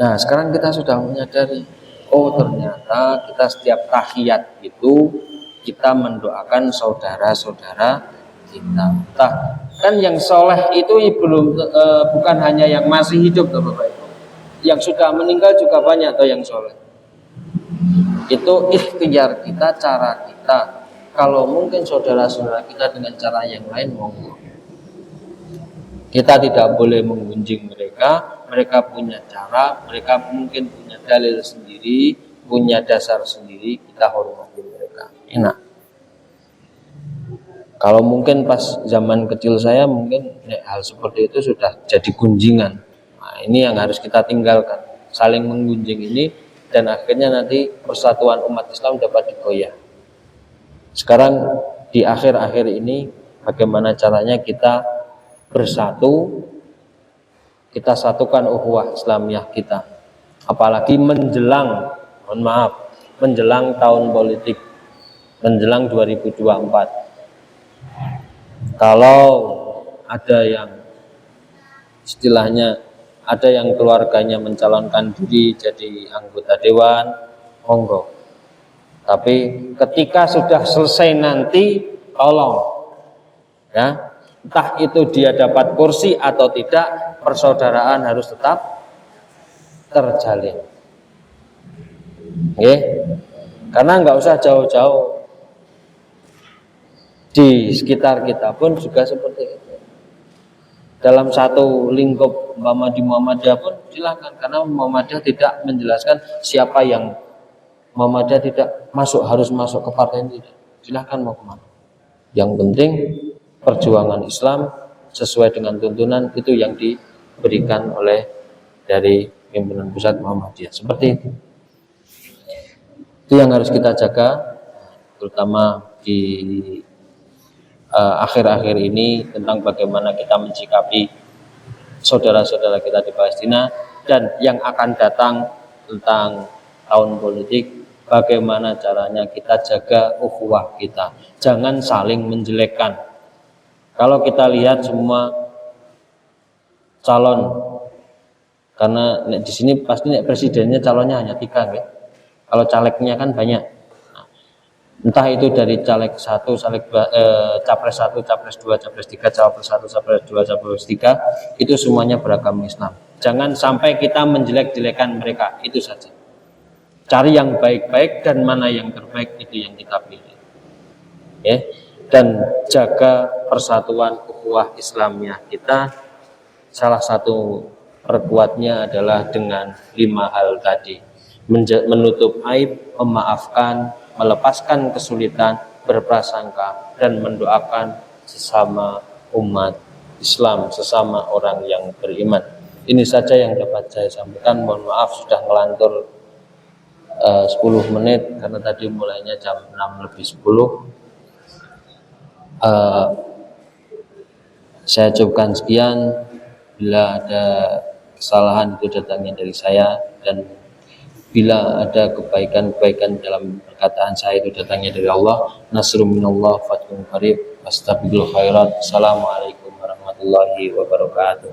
Nah, sekarang kita sudah menyadari, oh ternyata kita setiap tahiyat itu kita mendoakan saudara-saudara kita. Nah, kan yang soleh itu belum bukan hanya yang masih hidup, Bapak Ibu. Yang sudah meninggal juga banyak yang soleh. Itu ikhtiar kita, cara kita. Kalau mungkin saudara-saudara kita dengan cara yang lain, monggo. Kita tidak boleh menggunjing mereka. Mereka punya cara, mereka mungkin punya dalil sendiri, punya dasar sendiri. Kita hormati mereka. Enak. Kalau mungkin pas zaman kecil saya mungkin hal seperti itu sudah jadi gunjingan. Nah, ini yang harus kita tinggalkan. Saling menggunjing ini dan akhirnya nanti persatuan umat Islam dapat digoyah. Sekarang di akhir-akhir ini bagaimana caranya kita bersatu, kita satukan ukhuwah Islamiyah kita. Apalagi menjelang, mohon maaf, menjelang tahun politik, menjelang 2024. Kalau ada yang istilahnya ada yang keluarganya mencalonkan diri jadi anggota dewan, monggo. Tapi ketika sudah selesai nanti, tolong ya, entah itu dia dapat kursi atau tidak, persaudaraan harus tetap terjalin. Oke? Karena nggak usah jauh-jauh, di sekitar kita pun juga seperti itu. Dalam satu lingkup di Muhammadiyah pun silakan, karena Muhammadiyah tidak menjelaskan siapa yang Muhammadiyah tidak harus masuk ke partai ini. Silahkan mau kemana. Yang penting perjuangan Islam sesuai dengan tuntunan itu yang diberikan oleh dari pimpinan pusat Muhammadiyah. Seperti itu. Itu yang harus kita jaga, terutama di akhir-akhir ini, tentang bagaimana kita mencikapi saudara-saudara kita di Palestina, dan yang akan datang tentang tahun politik. Bagaimana caranya kita jaga ukhuwah kita, jangan saling menjelekkan. Kalau kita lihat semua calon, karena di sini pasti presidennya calonnya hanya 3 ya. Kalau calegnya kan banyak. Entah itu dari caleg 1, capres 1, capres 2, capres 3, capres 1, capres 2, capres 3, itu semuanya beragama Islam. Jangan sampai kita menjelek-jelekan mereka, itu saja. Cari yang baik-baik dan mana yang terbaik, itu yang kita pilih. Ya. Dan jaga persatuan ukhuwah Islamiyah kita. Salah satu perkuatnya adalah dengan 5 hal tadi. Menutup aib, memaafkan, melepaskan kesulitan, berprasangka, dan mendoakan sesama umat Islam, sesama orang yang beriman. Ini saja yang dapat saya sampaikan. Mohon maaf sudah ngelantur 10 menit karena tadi mulainya jam 6:10. Saya cukupkan sekian. Bila ada kesalahan itu datangnya dari saya, dan bila ada kebaikan-kebaikan dalam perkataan saya itu datangnya dari Allah. Nasrun minallah, fathun qarib. Astagfirul khairat. Assalamualaikum warahmatullahi wabarakatuh.